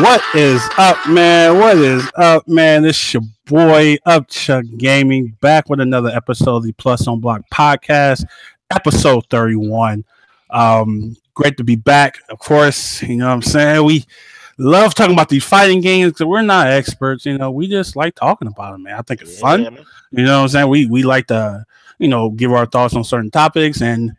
What is up, man? What is up, man? It's your boy Upchuck Gaming back with another episode of the Plus on Block podcast, episode 31. Great to be back, of course. You know what I'm saying? We love talking about these fighting games because we're not experts. You know, we just like talking about them, man. I think it's fun. Man. You know what I'm saying? We like to, give our thoughts on certain topics, and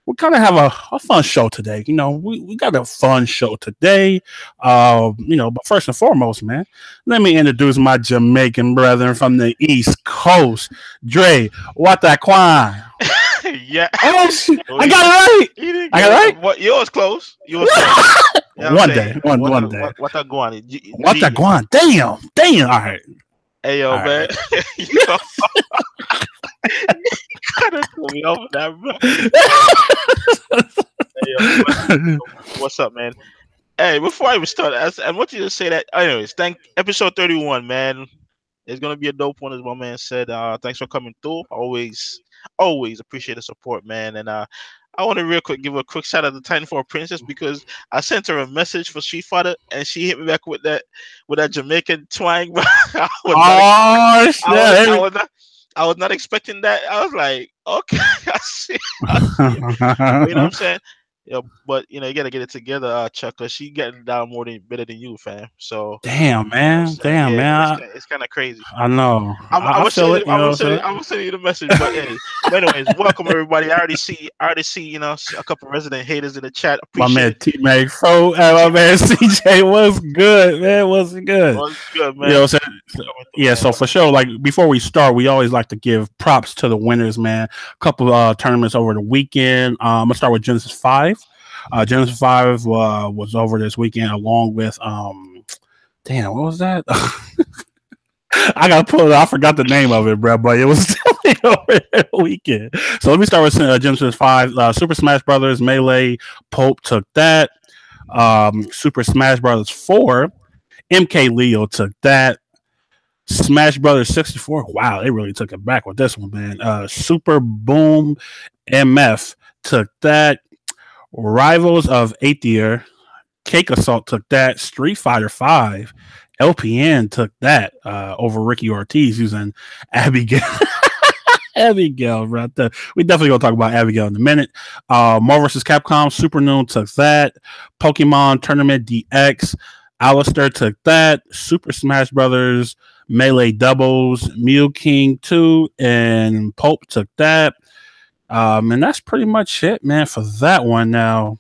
we kind of have a fun show today. You know, we got a fun show today. But first and foremost, man, let me introduce my Jamaican brethren from the East Coast. Dre, what that quan? Yeah. Oh, I got it right. I got it right. What, yours close. Yours close. You know one day. One day. What that guan? What that guan? Damn. All right. Hey, yo, man. Right. You gotta pull me over that, bro. Hey, yo, what's up, man? Hey, before I even start, I want you to say that. Anyways, thank episode 31, man. It's gonna be a dope one, as my man said. Thanks for coming through. Always appreciate the support, man. And I want to real quick give a quick shout out to Titanfall Princess because I sent her a message for Street Fighter and she hit me back with that Jamaican twang. I was not expecting that. I was like, okay, I see. You know what I'm saying? Yeah, but you gotta get it together, Chuck, cause she getting down better than you, fam. So damn, man. It's kind of crazy. I know. I will send you the message. But anyways, welcome everybody. I already see, a couple resident haters in the chat. My man T-Mac Fro, my man CJ was good, man. Was good. Was good, man. You know what I'm saying? Yeah, so for sure, like before we start, we always like to give props to the winners, man. A couple tournaments over the weekend. I'm gonna start with Genesis 5. Genesis 5 was over this weekend along with what was that? I gotta pull it. I forgot the name of it, bro, but it was definitely over the weekend. So let me start with Genesis 5. Super Smash Brothers Melee Pope took that. Super Smash Brothers 4 MK Leo took that. Smash Brothers 64. Wow, they really took it back with this one, man. Super Boom MF took that. Rivals of 8th Year, Cake Assault took that. Street Fighter 5, LPN took that over Ricky Ortiz using Abigail. Abigail, right there. We definitely gonna talk about Abigail in a minute. Marvel vs. Capcom, Super Noon took that. Pokemon Tournament DX, Alistair took that. Super Smash Brothers Melee Doubles, Mew King 2, and Pope took that. And that's pretty much it, man, for that one. Now,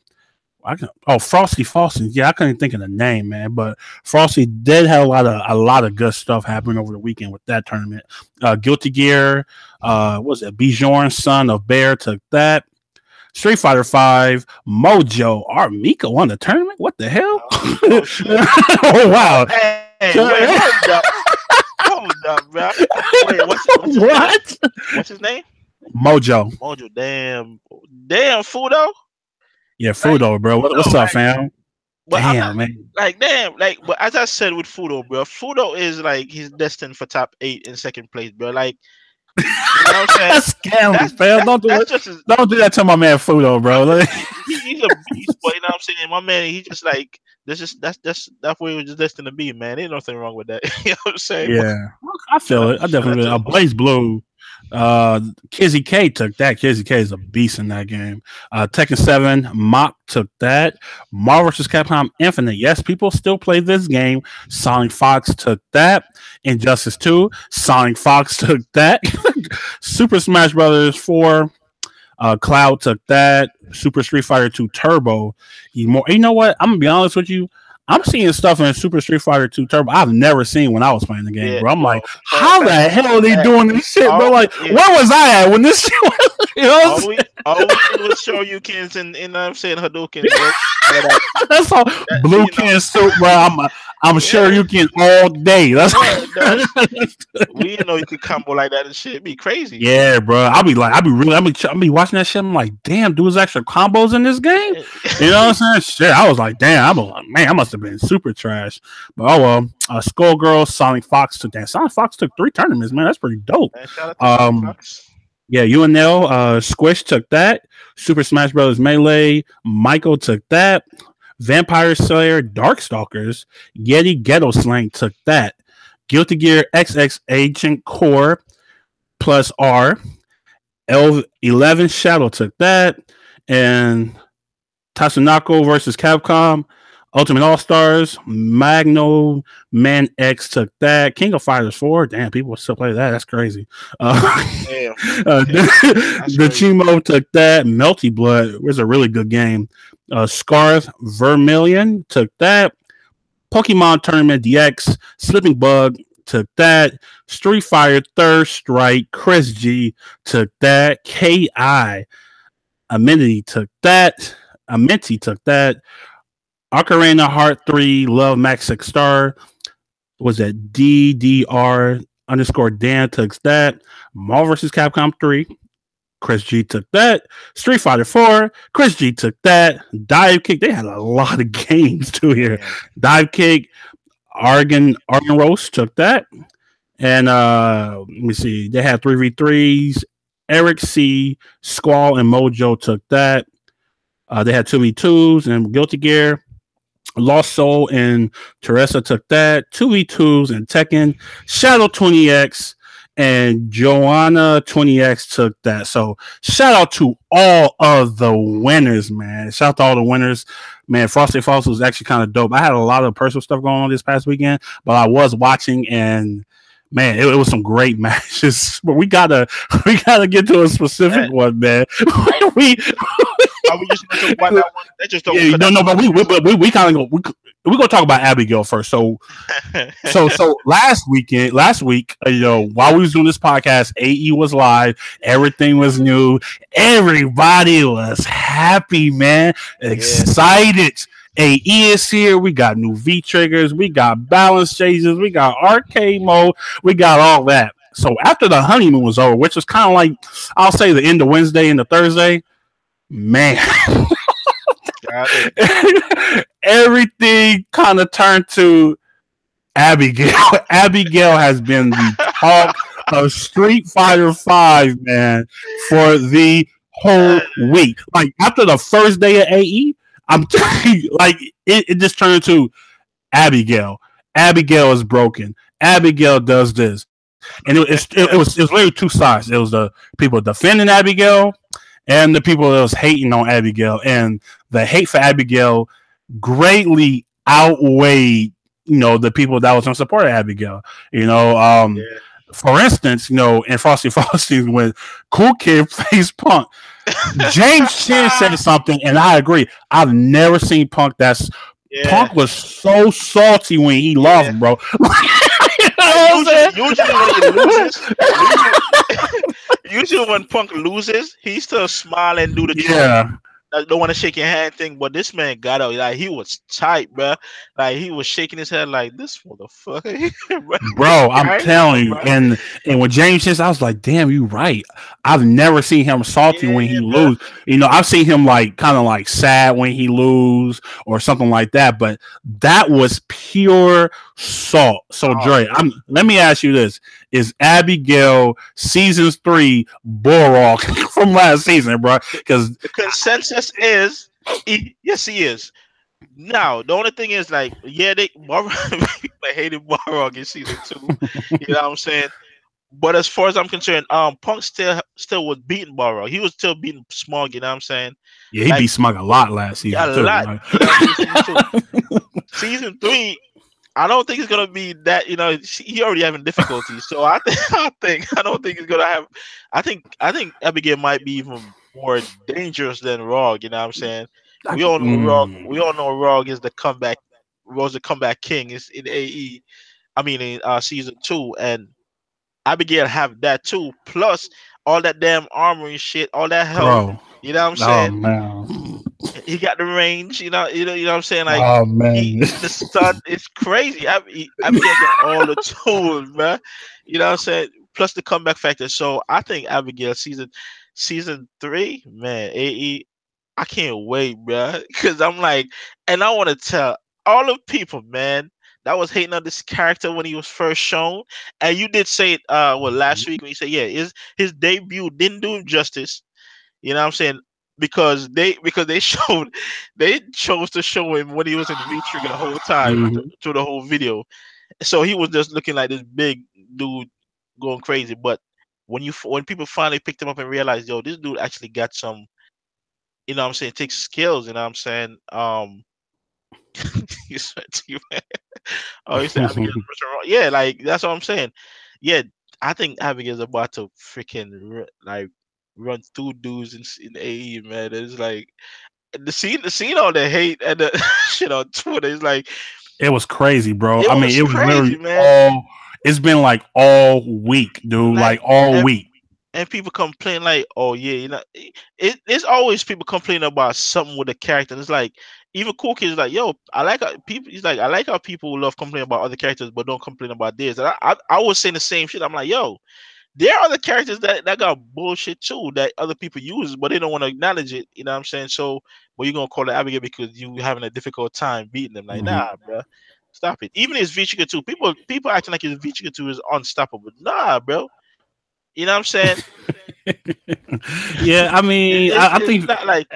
Frosty Fawson. Yeah, I couldn't think of the name, man, but Frosty did have a lot of good stuff happening over the weekend with that tournament. Guilty Gear, was it Bjorn, son of Bear, took that. Street Fighter 5, Mojo, Mika won the tournament. What the hell? Oh wow! Hey, wait, hold up, bro. Wait, what's his name? Mojo, damn, Fudo. Yeah, Fudo, bro. What's up, fam? Damn, man. But as I said with Fudo, bro, Fudo is like he's destined for top 8 in second place, bro. Like, you know what I'm saying? That's scandalous, fam. Don't do that to my man Fudo, bro. Like, he's a beast, but you know what I'm saying? My man, he just like that's where he was just destined to be, man. Ain't nothing wrong with that. You know what I'm saying? Yeah, I feel it. I definitely Blaze Blue. Kizzy K took that. Kizzy K is a beast in that game. Tekken 7, Mach took that. Marvel vs. Capcom Infinite. Yes, people still play this game. Sonic Fox took that. Injustice 2, Sonic Fox took that. Super Smash Brothers 4, Cloud took that. Super Street Fighter 2 Turbo. You know what? I'm gonna be honest with you. I'm seeing stuff in Super Street Fighter 2 Turbo I've never seen when I was playing the game, bro. I'm like, how the hell are they doing this shit, bro? Like, where was I at when this shit was? You know, all we did was show you kids and I'm saying Hadouken. That's all. Blue can suit, bro. I'm sure you can all day. That's we didn't know you could combo like that and shit. It'd be crazy. Yeah, bro. I'll be watching that shit. I'm like, damn, dude, there's extra combos in this game. You know what I'm saying? Shit. I was like, damn. I'm like, man, I must have been super trash. But oh well. Skullgirl, Sonic Fox took that. Sonic Fox took 3 tournaments, man. That's pretty dope. Yeah, UNL, Squish took that. Super Smash Brothers Melee, Michael took that. Vampire Slayer Darkstalkers, Yeti Ghetto Slang took that. Guilty Gear XX Agent Core plus R. L11 Shadow took that. And Tatsunoko versus Capcom. Ultimate All Stars, Magno Man X took that. King of Fighters 4. Damn, people still play that. That's crazy. Damn. The Chimo took that. Melty Blood was a really good game. Scarf Vermilion took that. Pokemon Tournament DX, Slipping Bug took that. Street Fighter Third Strike, Chris G took that. KI Amenity took that. Amenti took that. Ocarina Heart 3 Love Max 6 Star was that DDR underscore Dan took that. Marvel vs. Capcom 3. Chris G took that. Street Fighter 4. Chris G took that. Dive Kick. They had a lot of games too here. Dive Kick. Argon Roast took that. And let me see. They had 3v3s. Eric C, Squall, and Mojo took that. They had 2v2s and Guilty Gear. Lost Soul and Teresa took that. 2v2s and Tekken. Shadow 20X and Joanna 20X took that. So shout out to all of the winners, man. Shout out to all the winners. Man, Frosty Falls was actually kind of dope. I had a lot of personal stuff going on this past weekend, but I was watching and man, it was some great matches. But we gotta get to a specific one, man. Are we just gonna talk about that one? They just don't. Yeah, no, but we kind of go. We're gonna talk about Abigail first. So last week, while we was doing this podcast, AE was live. Everything was new. Everybody was happy, man. Excited. AE is here. We got new Vtriggers. We got balance changes. We got arcade mode. We got all that. So after the honeymoon was over, which was kind of like, I'll say the end of Wednesday and the Thursday, man, everything kind of turned to Abigail. Abigail has been the talk of Street Fighter 5, man, for the whole week. Like after the first day of AE, I'm telling you, like it just turned to Abigail. Abigail is broken. Abigail does this, and it was literally two sides. It was the people defending Abigail and the people that was hating on Abigail, and the hate for Abigail greatly outweighed, the people that was going to support Abigail. For instance, in Frosty when Cool Kid faced Punk, James Chin said something, and I agree. I've never seen Punk Punk was so salty when he lost, bro. Usually when Punk loses, he still smile and do the don't want to shake your hand thing, but this man got out. Like he was tight, bro. Like he was shaking his head like this motherfucker. Bro, I'm telling you. And when James says, I was like, damn, you right. I've never seen him salty when he lose. I've seen him like kind of like sad when he lose or something like that. But that was pure salt. So Dre, let me ask you this. Is Abigail season 3 Borok from last season, bro? Because the consensus is yes, he is. Now the only thing is they hated Borok in season 2. You know what I'm saying? But as far as I'm concerned, Punk still was beating Borok. He was still beating Smug. You know what I'm saying? Yeah, he beat Smug a lot last season. Yeah, a lot. Season 3. I don't think it's gonna be that. He already having difficulties, so I don't think he's gonna have. I think Abigail might be even more dangerous than Rog. You know what I'm saying? We all know Rog. We all know Rog is the comeback. Was the comeback king is in AE. I mean in season 2, and Abigail have that too. Plus all that damn armor and shit, all that health. Bro. You know what I'm saying? Oh man. He got the range, you know what I'm saying? Like, oh man, the stun is crazy. I got all the tools, man. You know what I'm saying? Plus the comeback factor. So I think Abigail season 3, man. AE, I can't wait, bro. Because I'm like, and I want to tell all the people, man, that was hating on this character when he was first shown. And you did say it, last week when you said, his debut didn't do him justice. You know what I'm saying? because they chose to show him when he was in V-Trigger the whole time through the whole video. So he was just looking like this big dude going crazy. But when people finally picked him up and realized, yo, this dude actually got some, you know what I'm saying, takes skills, you know what I'm saying? You said you, man. Oh, you said Abigail, yeah, like that's what I'm saying. Yeah, I think Abigail's about to freaking like run through dudes in AE, man. It's like the scene all the hate and the shit on Twitter is like, it was crazy, bro. it I mean, was it was crazy, literally man. it's been like all week, dude. Like all week. And people complain like, oh yeah, you know, it's always people complaining about something with the character. And it's like even Cool Kids is like, yo, I like how people. He's like, I like how people love complaining about other characters, but don't complain about theirs. And I was saying the same shit. I'm like, yo, there are other characters that got bullshit too that other people use, but they don't want to acknowledge it. You know what I'm saying? So, well, you're gonna call it Abigail because you having a difficult time beating them. Like, nah, bro. Stop it. Even his Vtriggers 2, people acting like his Vtriggers 2 is unstoppable. Nah, bro. You know what I'm saying? Yeah, I mean, I think not like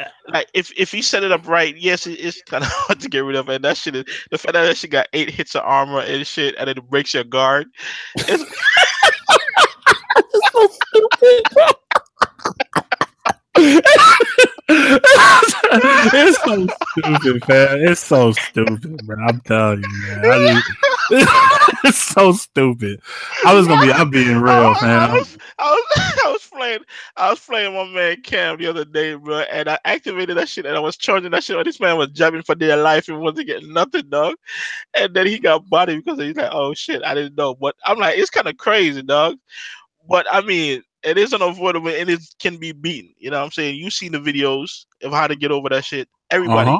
if he set it up right, yes, it's kind of hard to get rid of. And that shit is the fact that she got 8 hits of armor and shit, and then it breaks your guard. It's so stupid. It's so stupid, man. It's so stupid, man. I'm telling you, man. It's so stupid. I'm being real, man. I was playing my man Cam the other day, bro, and I activated that shit and I was charging that shit. And this man was jabbing for dear life and wasn't getting nothing, dog. And then he got bodied because he's like, oh shit, I didn't know. But I'm like, it's kind of crazy, dog. But I mean, it is unavoidable and it can be beaten. You know what I'm saying? You seen the videos of how to get over that shit. Everybody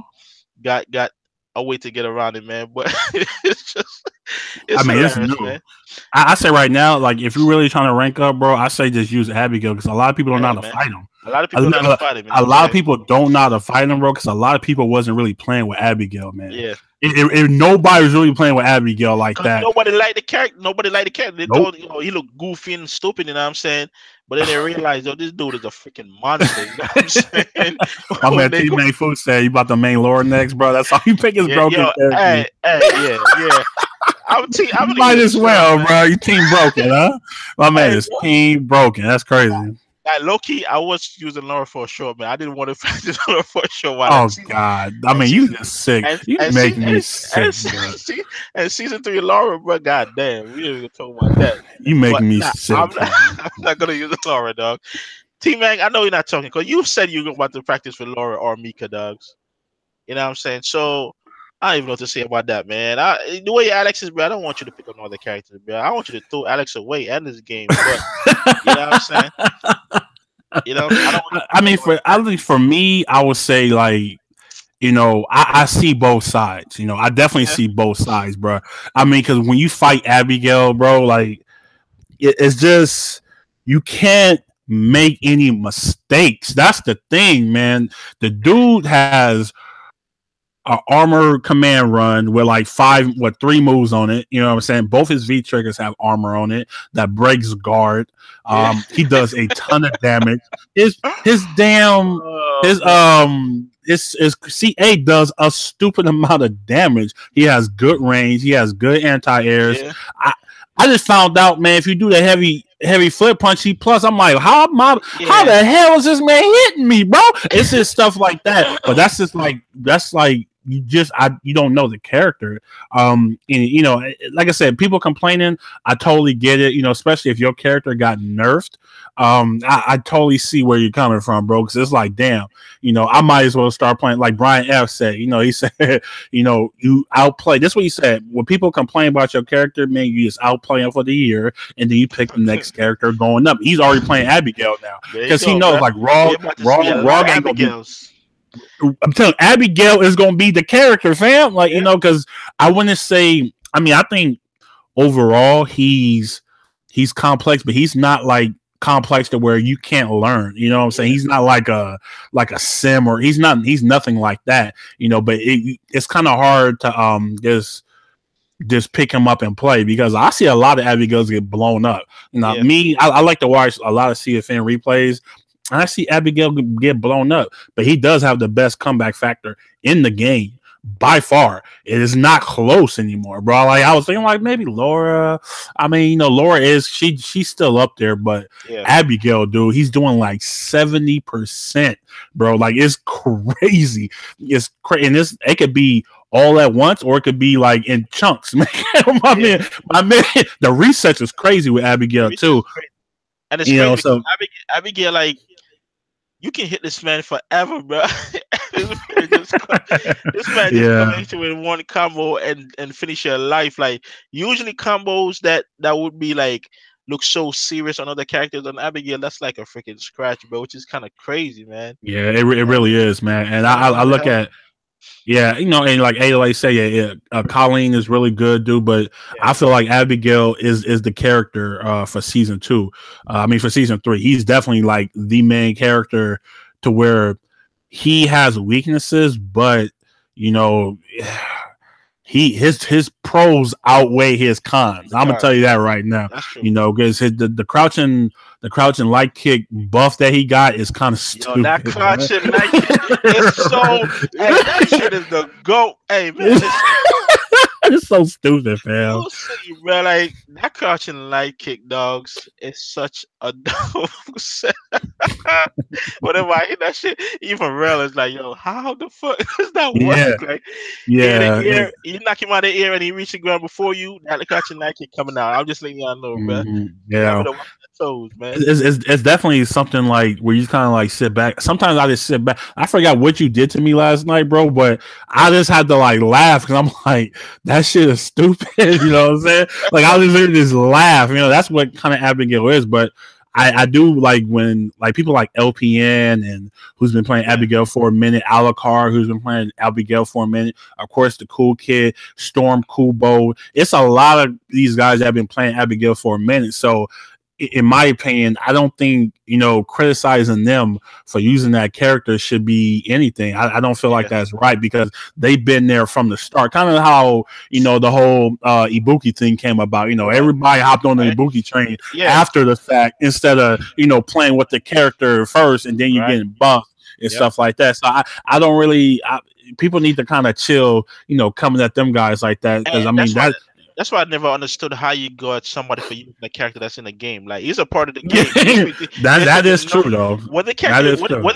got a way to get around it, man. But it's new. Man. I say right now, like if you're really trying to rank up, bro, I say just use Abigail because a lot of people don't know how to fight him. A lot of people don't know how to fight him. A lot of people don't know how to fight him, bro, because a lot of people wasn't really playing with Abigail, man. Yeah. If nobody was really playing with Abigail like that. Nobody liked the character. They told he looked goofy and stupid, you know what I'm saying? But then they realized, yo, this dude is a freaking monster. You know what I'm saying? My man T-Main Food said, you about the main lore next, bro. That's all you pick is broken. Yeah. You might as well, bro. You team broken, huh? My man is team broken. That's crazy. Low key, I was using Laura for a short, man. I didn't want to practice Laura for a short while. Oh God! I mean, you just sick. You make me sick. And season 3, Laura, bro. God damn, we ain't gonna talk about that. You make me sick. I'm not gonna use Laura, dog. T-Mag, I know you're not talking because you said you were about to practice with Laura or Mika, dogs. You know what I'm saying? So I don't even know what to say about that, man. The way Alex is, bro, I don't want you to pick on other characters, bro. I want you to throw Alex away and this game. But, you know what I'm saying? You know, I think for me, I would say like, you know, I see both sides. You know, I definitely see both sides, bro. I mean, because when you fight Abigail, bro, like it's just you can't make any mistakes. That's the thing, man. The dude has an armor command run with like 3 moves on it. You know what I'm saying? Both his Vtriggers have armor on it that breaks guard. He does a ton of damage. His CA does a stupid amount of damage. He has good range. He has good anti-airs. Yeah. I just found out, man, if you do the heavy flip punch, I'm like, how the hell is this man hitting me, bro? It's just stuff like that. But that's like you don't know the character. And you know, like I said, people complaining, I totally get it, you know, especially if your character got nerfed. I totally see where you're coming from, bro, because it's like, damn, you know, I might as well start playing like Brian F said. You know, he said, you know, you outplay. That's what he said. When people complain about your character, man, you just outplay him for the year, and then you pick the next character going up. He's already playing Abigail now because he knows, like Raw ain't gonna be. I'm telling you, Abigail is going to be the character, fam. Like, you know, because I wouldn't say. I mean, I think overall he's complex, but he's not like complex to where you can't learn. You know what I'm saying? He's not like a sim, or he's nothing like that. You know, but it's kind of hard to just pick him up and play because I see a lot of Abigails get blown up. You know, I like to watch a lot of CFN replays. and I see Abigail get blown up, but he does have the best comeback factor in the game. By far, it is not close anymore, bro. Like I was thinking, like maybe Laura. I mean, Laura is she's still up there, but Abigail, dude, he's doing like 70%, bro. Like it's crazy. It's crazy, and it could be all at once, or it could be like in chunks. Man, my man, the research is crazy with Abigail too. And it's crazy. So Abigail, like, you can hit this man forever, bro. this man just come into it in one combo and finish your life. Like usually combos that would be like look so serious on other characters, on Abigail, that's like a freaking scratch, bro, which is kind of crazy, man. Yeah, it really is, man. And I look at. Yeah, and like ALA say, Colleen is really good, dude. But I feel like Abigail is the character for season 2. For season 3, he's definitely like the main character to where he has weaknesses, but his pros outweigh his cons. I'm gonna tell you that right now. Because the crouching light kick buff that he got is kind of stupid. That crouching light kick is so. Hey, that shit is the GOAT. Hey man, it's so stupid, fam. Bro, like that crouching light kick, dogs, is such a dope set. Whenever I hit that shit, even real is like, yo, how the fuck does that work? Like, you knock him out of the air and he reach the ground before you. That crouching light kick coming out. I'm just letting y'all know, bro. Yeah. Toes, man. It's definitely something like where you kind of like sit back. Sometimes I just sit back. I forgot what you did to me last night, bro, but I just had to like laugh because I'm like, that shit is stupid. You know what I'm saying? Like I was just laugh. That's what kind of Abigail is. But I do like when like people like LPN and who's been playing Abigail for a minute, Alucard who's been playing Abigail for a minute, of course the Cool Kid, Storm Kubo. It's a lot of these guys that have been playing Abigail for a minute. So in my opinion, I don't think, criticizing them for using that character should be anything. I don't feel like that's right because they've been there from the start. Kind of how, the whole Ibuki thing came about. Everybody hopped on the Ibuki train after the fact instead of, playing with the character first and then you're getting bumped and stuff like that. So I don't really, people need to kind of chill, coming at them guys like that. Because that's why I never understood how you got somebody for using a character that's in the game. Like he's a part of the game. that is true though. Whether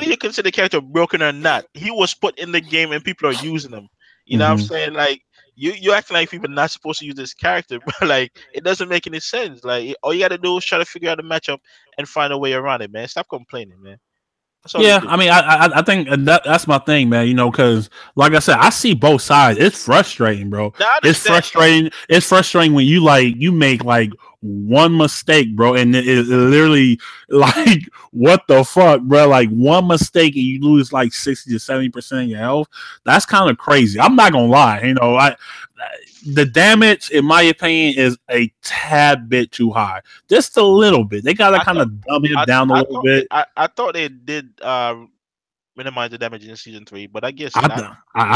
you consider the character broken or not, he was put in the game and people are using him. You know what I'm saying? Like you acting like people are not supposed to use this character, but like it doesn't make any sense. Like all you got to do is try to figure out the matchup and find a way around it, man. Stop complaining, man. I think that's my thing, man. Because like I said, I see both sides. It's frustrating, bro. It's frustrating. It's frustrating when you make like one mistake, bro, and it literally like what the fuck, bro? Like one mistake and you lose like 60 to 70% of your health. That's kind of crazy. I'm not gonna lie. The damage, in my opinion, is a tad bit too high. Just a little bit. They gotta kind of dumb him down a little bit. I thought they did minimize the damage in season 3, but I guess I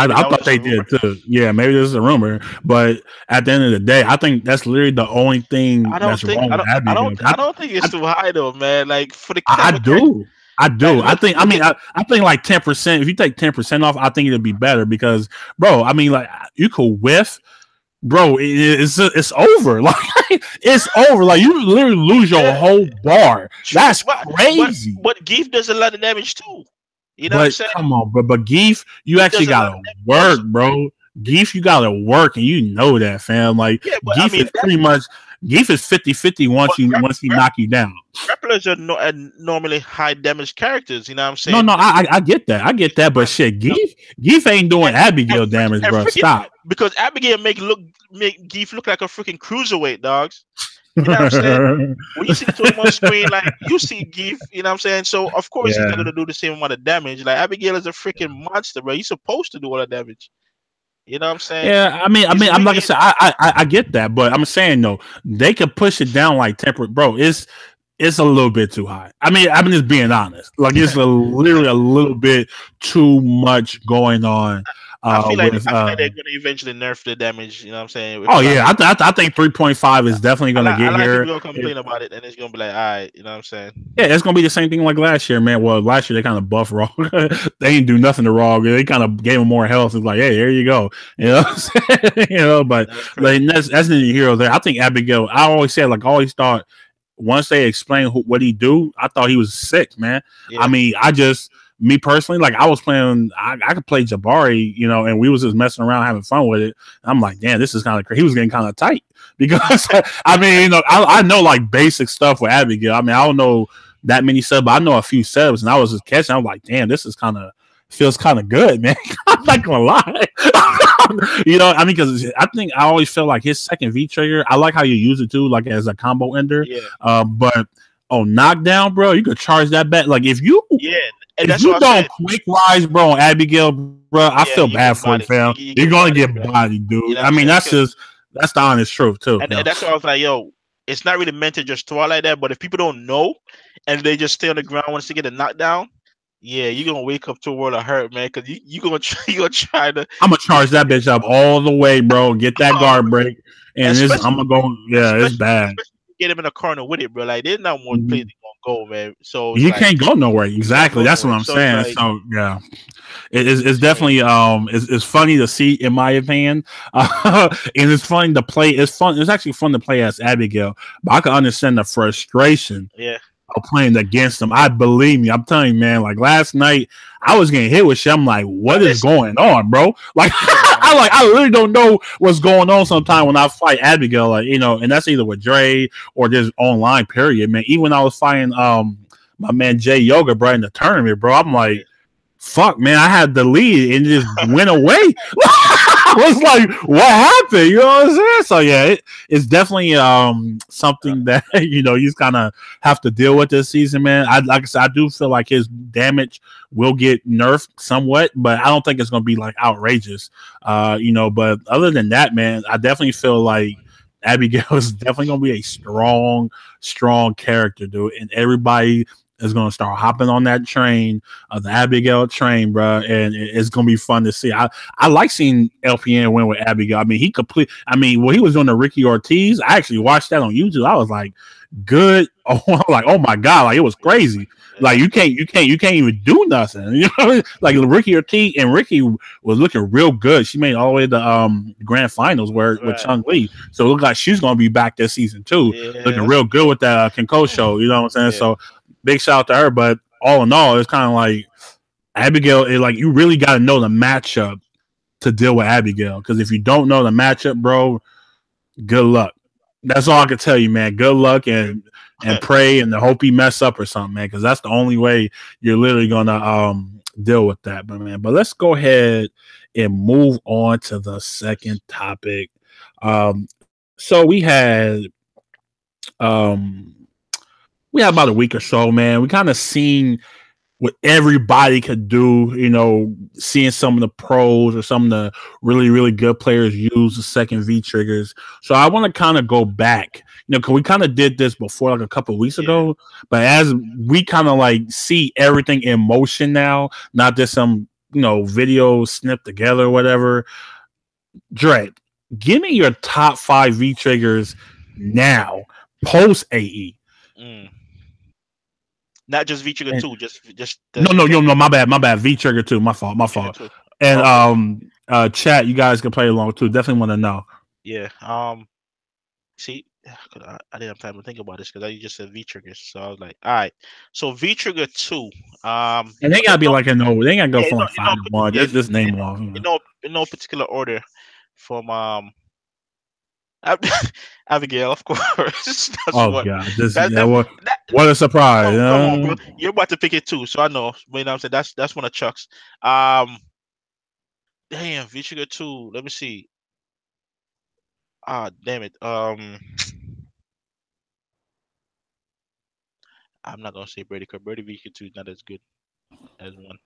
thought they did too. Yeah, maybe this is a rumor, but at the end of the day, I think that's literally the only thing that's wrong with Abigail. I don't think it's too high though, man. Like for the I do. I think like 10%. If you take 10% off, I think it'd be better because, bro, like you could whiff. Bro, it's over. Like it's over. Like you literally lose your whole bar. That's crazy. But Geef does a lot of damage too. You know what I'm saying? Come on, but Geef, you actually gotta work, bro. Geef, you gotta work, and you know that, fam. Like Geef is pretty much Geef is 50-50 once he knock you down. Grapplers are normally high damage characters, you know what I'm saying? No, I get that, but shit, Geef ain't doing Abigail damage, bro. Stop. Because Abigail make Geef look like a freaking cruiserweight, dogs. You know what I'm saying? When you see the 21 screen, like you see Geef, you know what I'm saying? So of course he's not gonna do the same amount of damage. Like Abigail is a freaking monster, bro. He's supposed to do all the damage. You know what I'm saying? Yeah, I mean, I'm like I said, I get that, but I'm saying though, they could push it down like temperate, bro. It's a little bit too high. I mean, I'm just being honest. Like it's literally a little bit too much going on. I feel like with they're gonna eventually nerf the damage. You know what I'm saying? oh yeah, I think 3.5 is definitely gonna a get lot of people here. gonna complain about it, and it's gonna be like, all right, you know what I'm saying? Yeah, it's gonna be the same thing like last year, man. Well, last year they kind of buffed Raw. They didn't do nothing to Raw. They kind of gave him more health. It's like, hey, there you go. You know, what I'm saying? You know. But like, that's the hero there. I think Abigail. I always said, like, I always thought once they explained what he do, I thought he was sick, man. Yeah. I mean, me personally, like I was playing, I could play Jabari, you know, and we was just messing around having fun with it. I'm like, damn, this is kind of crazy. He was getting kind of tight because I mean, you know, I know like basic stuff with Abigail. I mean, I don't know that many subs, but I know a few subs, and I was just catching. I was like, damn, this is kind of feels kind of good, man. I'm not gonna lie. You know, I mean, because I think I always felt like his second V trigger, I like how you use it too, like as a combo ender. Yeah. But on knockdown, bro, you could charge that back. Like if you if you don't quick rise, bro, on Abigail, bro, I feel bad for him, fam. You're gonna get bodied, dude. You know I mean, that's the honest truth too. And that's why I was like, yo, it's not really meant to just throw out like that. But if people don't know and they just stay on the ground once they get a knockdown, yeah, you're gonna wake up to a world of hurt, man. Because you gonna try to. I'm gonna charge that bitch up all the way, bro. Get that guard break, and I'm gonna go. Yeah, it's bad. Get him in a corner with it, bro. Like there's not more places gonna go, man. So you can't go nowhere. Exactly. That's what I'm saying. Like, so yeah, it's definitely it's funny to see, in my opinion, and it's funny to play. It's fun. It's actually fun to play as Abigail, but I can understand the frustration. Yeah. Of playing against them. I believe me. I'm telling you, man. Like last night, I was getting hit with shit. I'm like, what is going on, bro? Like, I really don't know what's going on sometimes when I fight Abigail. Like, you know, and that's either with Dre or just online. Period, man. Even when I was fighting my man Jay Yoga, bro, in the tournament, bro. I'm like, fuck, man. I had the lead and it just went away. I was like, what happened? You know what I'm saying? So yeah, it's definitely something that you know you kind of have to deal with this season, man. Like I said, I do feel like his damage will get nerfed somewhat, but I don't think it's gonna be like outrageous. You know, but other than that, man, I definitely feel like Abigail is definitely gonna be a strong character, dude, and everybody is going to start hopping on that train, the Abigail train, bro, and it's going to be fun to see. I like seeing LPN win with Abigail. I mean, when he was doing the Ricky Ortiz, I actually watched that on YouTube. I was like, good. Oh, I'm like, oh my god, like it was crazy. Like you can't even do nothing. You know, like Ricky Ortiz, and Ricky was looking real good. She made it all the way to grand finals with Chung Lee. So it looked like she's going to be back this season too, looking real good with that Kinko show. You know what I'm saying? So. Big shout out to her, but all in all, it's kind of like Abigail. Like you really got to know the matchup to deal with Abigail, because if you don't know the matchup, bro, good luck. That's all I can tell you, man. Good luck and pray and hope he mess up or something, man, because that's the only way you're literally gonna deal with that. But let's go ahead and move on to the second topic. So we had about a week or so, man. We kind of seen what everybody could do, you know, seeing some of the pros or some of the really, really good players use the second V triggers. So I want to kind of go back, you know, because we kind of did this before, like a couple of weeks ago, but as we kind of like see everything in motion now, not just some, you know, video snipped together or whatever. Dre, give me your top 5 V triggers now, post AE. Not just V trigger 2, just no, my bad. V trigger 2, my fault. And chat, you guys can play along too. Definitely want to know. Yeah. See, I didn't have time to think about this because I just said V triggers, so I was like, all right. So V trigger 2. And they gotta be like they ain't gotta go from 5 to 1. Just name them off. In no particular order. From Abigail, of course. God, what a surprise! Come on, bro. You're about to pick it too, so I know. But you know what I'm saying, that's one of Chuck's. Damn, V trigger 2. Let me see. Damn it. I'm not gonna say Brady because Brady V trigger 2 is not as good as one.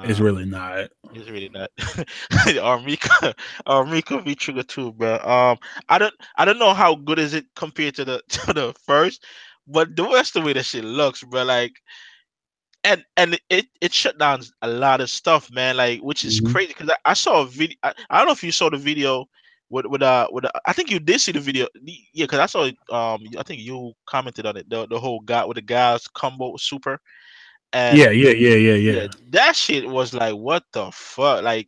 It's really not. It's really not. Armika V trigger 2, bro. I don't know how good is it compared to the first, but the rest of the way that shit looks, bro. Like and it shut down a lot of stuff, man. Like, which is Mhm. crazy because I saw a video. I don't know if you saw the video with I think you did see the video. Yeah, because I saw it. I think you commented on it. The whole guy with the guys combo super and Yeah, yeah, yeah, yeah, yeah, yeah. that shit was like, what the fuck? Like,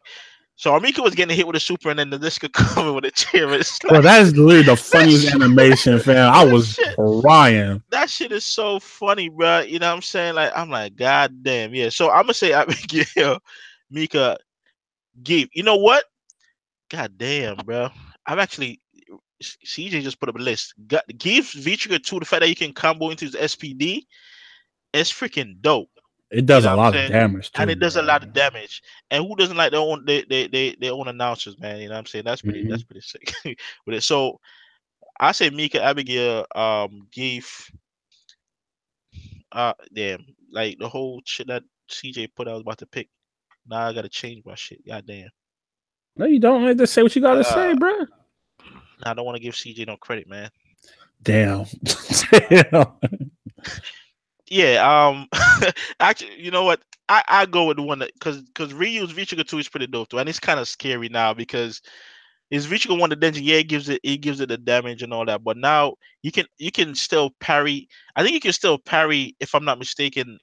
so Amika was getting hit with a super, and then the disc could come in with a chair. It's Bro, like that is literally the that funniest shit, animation, fam. I that was shit, crying. that shit is so funny, bro. You know what I'm saying? Like, I'm like, god damn, yeah. So I'm gonna say Abigail, Mika, Gabe. You know what? God damn, bro. I'm actually CJ just put up a list. Give Vtriggers 2 the fact that you can combo into his SPD is freaking dope. It You does know a what I'm lot of saying? damage And too, it does a bro. lot of damage. And who doesn't like their own their own announcers, man? You know what I'm saying? Hmm. That's pretty sick with it. So I say Mika, Abigail, Geef, damn, like the whole shit that CJ put, I was about to pick. Now I gotta change my shit. God damn. No, you don't have to say what you gotta say, Uh, bro. I don't want to give CJ no credit, man. Damn. Damn. Yeah, actually, you know what? I go with the one that because Ryu's Vtriggers 2 is pretty dope too, and it's kind of scary now because is Vtriggers 1 the danger? Yeah, it gives it the damage and all that, but now you can still parry. I think you can still parry if I'm not mistaken.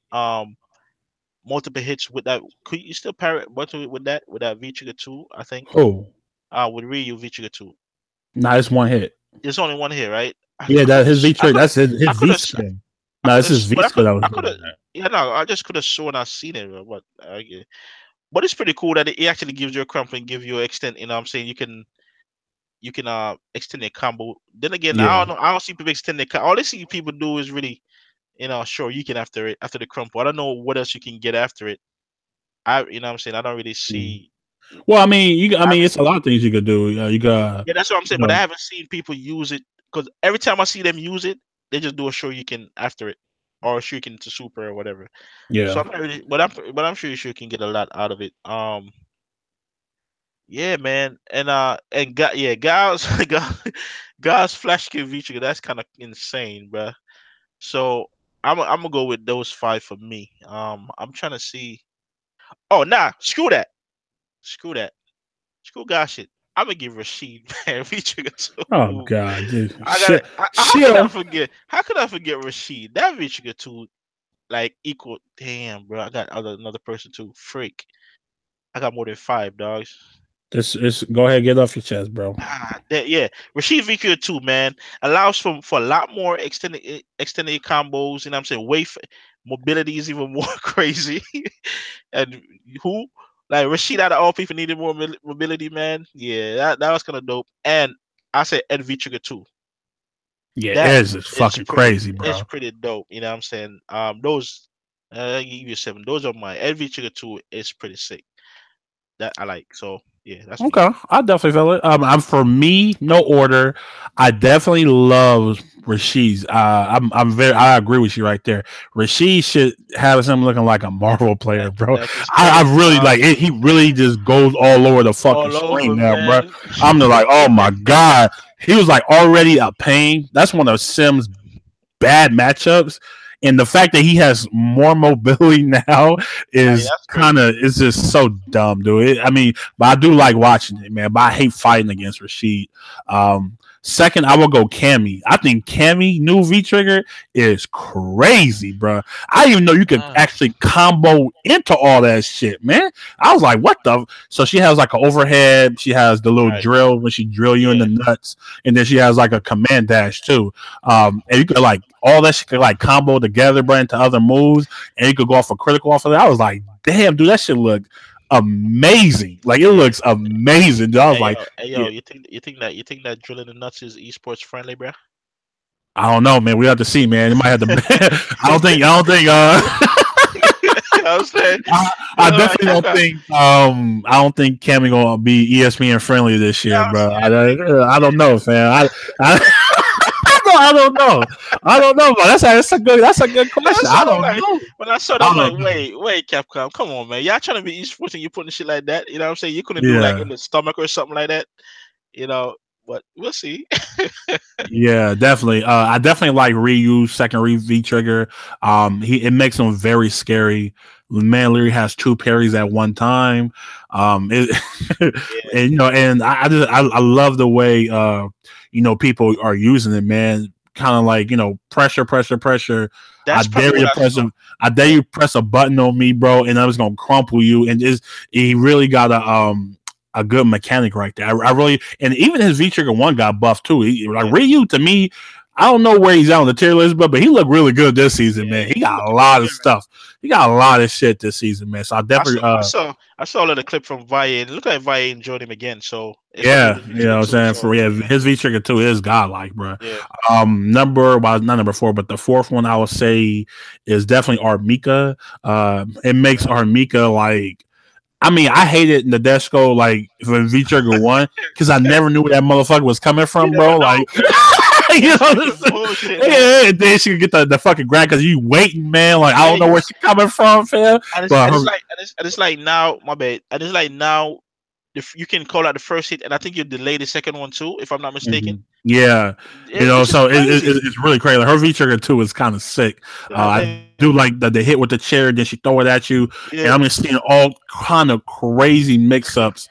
Multiple hits with that. Could you still parry multiple with that Vtriggers 2? I think. Who? With Ryu Vtriggers 2, Nah, it's one hit. there's only one here, right? I Yeah, could that have, his V I trick. could have, That's his I V could have. skill. I No, could it's have, his V but skill that was I could doing have. that. Yeah, no, I just could have sworn I seen it, but yeah. But it's pretty cool that it actually gives you a crump and give you extend. You know, what I'm saying you can extend a combo. Then again, I Yeah. don't know. I don't see people extend their. All I see people do is really, sure you can after the crumple. I don't know what else you can get after it. What I'm saying, I don't really Mm. see. Well, I mean, you. I I mean, haven't, it's a lot of things you could do. You got, yeah, that's what I'm you saying. But I know, haven't seen people use it because every time I see them use it, they just do a show you can after it, or a sure you can to super or whatever. So yeah. I'm not really, but I'm sure you sure can get a lot out of it. Yeah, man, and God, yeah, guys, guys, flash kill feature. That's kind of insane, bruh. So I'm gonna go with those five for me. I'm trying to see. Oh, nah, screw that, screw that, screw God shit. I'm gonna give Rashid man feature Oh two. God, dude. I got Shit, it. How could I shit. forget? How could I forget Rashid? That feature two like equal. Damn, bro. I got another person too. Freak. I got more than five dogs. Just go ahead, get it off your chest, bro. Yeah, Rashid VQ 2, man, allows for a lot more extended combos. You know what I'm saying? Mobility is even more crazy. And who like Rashid out of all people needed more mobility, man. Yeah, that was kind of dope. And I said Ed V Trigger 2. Yeah, That Edge is fucking crazy, it's bro. pretty dope. You know what I'm saying? Those I give you seven. Those are my Ed V Trigger 2 is pretty sick. That I like. So yeah, that's me. Okay, I definitely feel it. I'm for me, no order. I definitely love Rashid's. I agree with you right there. Rashid should have him looking like a Marvel player, bro. That's his I crazy, really dog. like it. He really just goes all over the fucking All screen over, now, bro. man. I'm just like, oh my god, he was like already a pain. That's one of Sim's bad matchups. And the fact that he has more mobility now Like, is that's kind crazy. of it's just so dumb, dude. I mean, but I do like watching it, man. But I hate fighting against Rashid. Second, I will go Cammy. I think Cammy new V trigger is crazy, bro. I didn't even know you could actually combo into all that shit, man. I was like, what the? So she has like an overhead. She has the little Right. drill when she drill you in Yeah. the nuts, and then she has like a command dash too. And you could like all that shit could like combo together, bro, into other moves, and you could go off a critical off of that. I was like, damn, dude, that shit look amazing. Like it looks amazing. Dude. I was like, Hey yo, yeah, you think that drilling the nuts is esports friendly, bro? I don't know, man. We have to see, man. You might have to. I don't think. I don't think. I'm saying, I definitely don't think. I don't think Cammy gonna be ESPN friendly this yeah, year, I'm bro. saying, I don't know, fam. I don't know. I don't know, but that's a good question. that's I all I'm don't like. know. When I saw that, I I'm like, don't know. wait, Capcom, come on, man. Y'all trying to be esports and you putting shit like that? You know what I'm saying? You couldn't do like Yeah. in the stomach or something like that, you know. but we'll see. Yeah, definitely. I definitely like Ryu's second V-Trigger. It makes him very scary. Man literally has two parries at one time. And and I love the way people are using it, man. Kind of like pressure. That's I dare you press a button on me, bro, and I'm just gonna crumple you. And he really got a good mechanic right there. I really, and even his V-Trigger 1 got buffed too. Ryu, to me, I don't know where he's at on the tier list, but he looked really good this season, man. He got a lot of stuff. He got a lot of shit this season, man. So I definitely I saw a little clip from Valle. It looked like Valle enjoyed him again. So yeah, you know what I'm saying? His V-Trigger 2 is godlike, bro. Yeah. Not number 4, but the fourth one I would say is definitely Armika. It makes Armika like, I mean, I hated Nadeshiko like for V-Trigger 1 because I never knew where that motherfucker was coming from, bro. Like, and then she could get the fucking grab because you waiting, man. Like, I don't know where she's coming from, fam. And it's like now, my bad. And it's like now, if you can call out the first hit, and I think you delay the second one too, if I'm not mistaken. Mm-hmm. Yeah, so it's really crazy. Like, her V-Trigger 2 is kind of sick. I do like the hit with the chair, then she throw it at you, and I'm just seeing all kind of crazy mix-ups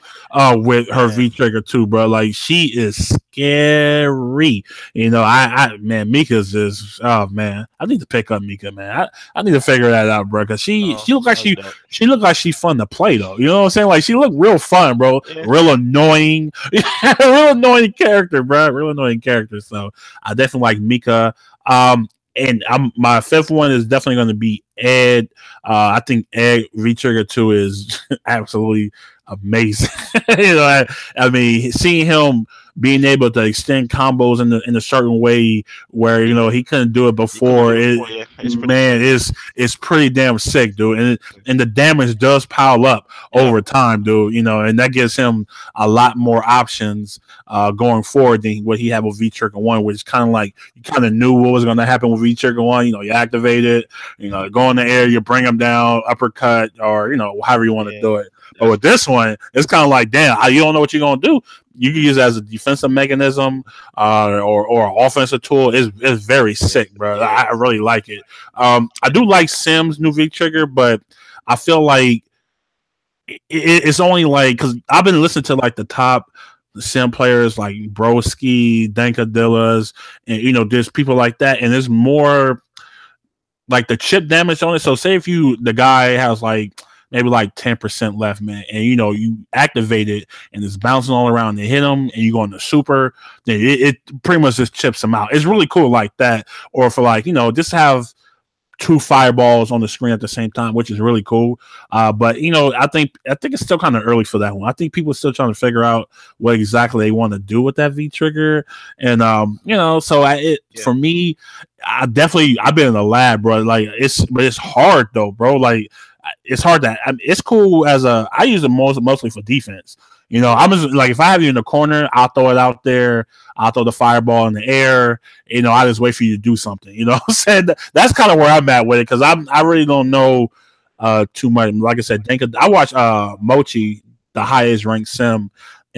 with her V-Trigger 2, bro. Like, she is scary. Man, Mika's is, oh man, I need to pick up Mika, man. I need to figure that out, bro, because she looked like she looked like she's fun to play though. You know what I'm saying? Like, she looked real fun, bro. Yeah. Real annoying, real annoying character, bro. Real annoying character. So I definitely like Mika. And my fifth one is definitely going to be Ed. I think Ed V-Trigger 2 is absolutely amazing. I mean, seeing him being able to extend combos in a certain way where he couldn't do it before. It's pretty damn sick, dude. And the damage does pile up over time, dude. And that gives him a lot more options going forward than what he had with V-Trigger 1, which is kind of like you kind of knew what was going to happen with V-Trigger 1. You activate it, go in the air, you bring him down, uppercut, or however you want to do it. But with this one, it's kind of like, damn, you don't know what you're gonna do. You can use it as a defensive mechanism or an offensive tool. It's very sick, bro. I really like it. I do like Sim's new V-Trigger, but I feel like it's only like because I've been listening to like the top Sim players like Broski, Dankadillas, and there's people like that, and there's more like the chip damage on it. So say if the guy has like maybe like 10% left, man, and you activate it and it's bouncing all around and hit him and you go into super, then it pretty much just chips him out. It's really cool like that. Or for like, just have two fireballs on the screen at the same time, which is really cool. But I think it's still kind of early for that one. I think people are still trying to figure out what exactly they want to do with that V-Trigger. And for me, I've been in the lab, bro. Like it's hard though, bro. Like it's hard it's cool I use it mostly for defense. I'm just like, if I have you in the corner, I'll throw it out there. I'll throw the fireball in the air. I just wait for you to do something. I'm saying? That's kind of where I'm at with it because I really don't know too much. Like I said, I watch Mochi, the highest ranked sim,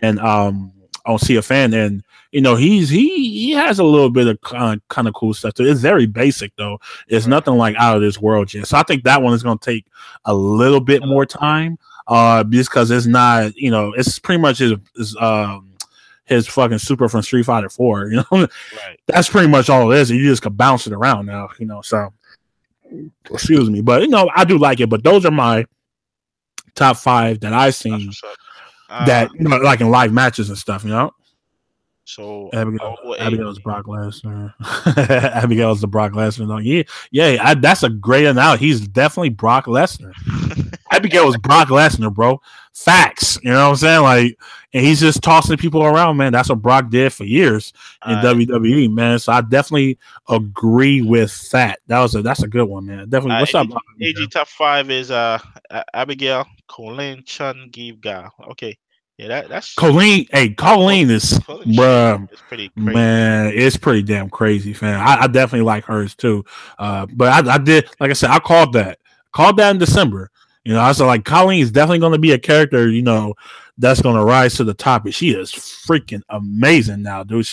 and on CFN, and he has a little bit of kind of cool stuff too. It's very basic though. It's nothing like out of this world yet. So I think that one is going to take a little bit more time. Because it's not, it's pretty much his fucking super from Street Fighter 4. Right. That's pretty much all it is. You just can bounce it around now. So excuse me, but I do like it. But those are my top 5 that I've seen that like in live matches and stuff. So Abigail's Brock Lesnar. Abigail's the Brock Lesnar. Yeah. That's a great analogy. He's definitely Brock Lesnar. Abigail was Brock Lesnar, bro. Facts. You know what I'm saying? Like, and he's just tossing people around, man. That's what Brock did for years in WWE, man. So I definitely agree with that. That's a good one, man. Definitely. What's up? AG top 5 is Abigail, Colleen, Chun, Ga. Okay. Yeah, that's Colleen. Hey, Colleen is, bruh, it's pretty crazy. Man. It's pretty damn crazy, fam. I definitely like hers too. But I did, like I said, I called that in December. I was like, Colleen is definitely going to be a character, that's going to rise to the top. And she is freaking amazing now, dude.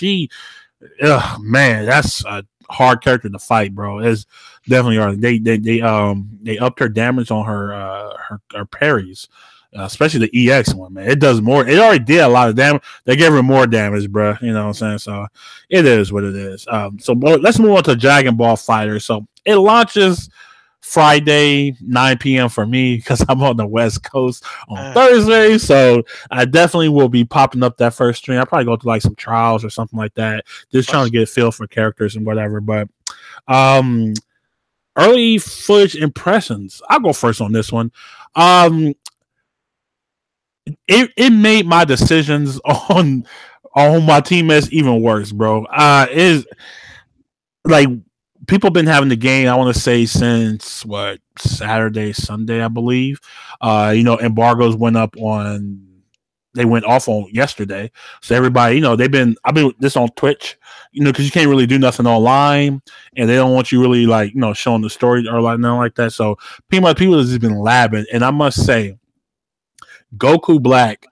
Man, that's a hard character to fight, bro. It's definitely hard. They upped her damage on her parries, especially the EX one, man. It does more. It already did a lot of damage. They gave her more damage, bro. You know what I'm saying? So it is what it is. So let's move on to Dragon Ball Fighter. So it launches Friday, 9 p.m. for me because I'm on the West Coast on Thursday. So I definitely will be popping up that first stream. I'll probably go through like some trials or something like that. Just trying to get a feel for characters and whatever. But early footage impressions. I'll go first on this one. It made my decisions on my teammates even worse, bro. Is like people been having the game, I want to say, since Saturday, Sunday, I believe. Embargoes went off on yesterday. So everybody, I've been this on Twitch, because you can't really do nothing online and they don't want you really showing the story or nothing like that. So people have just been labbing. And I must say, Goku Black,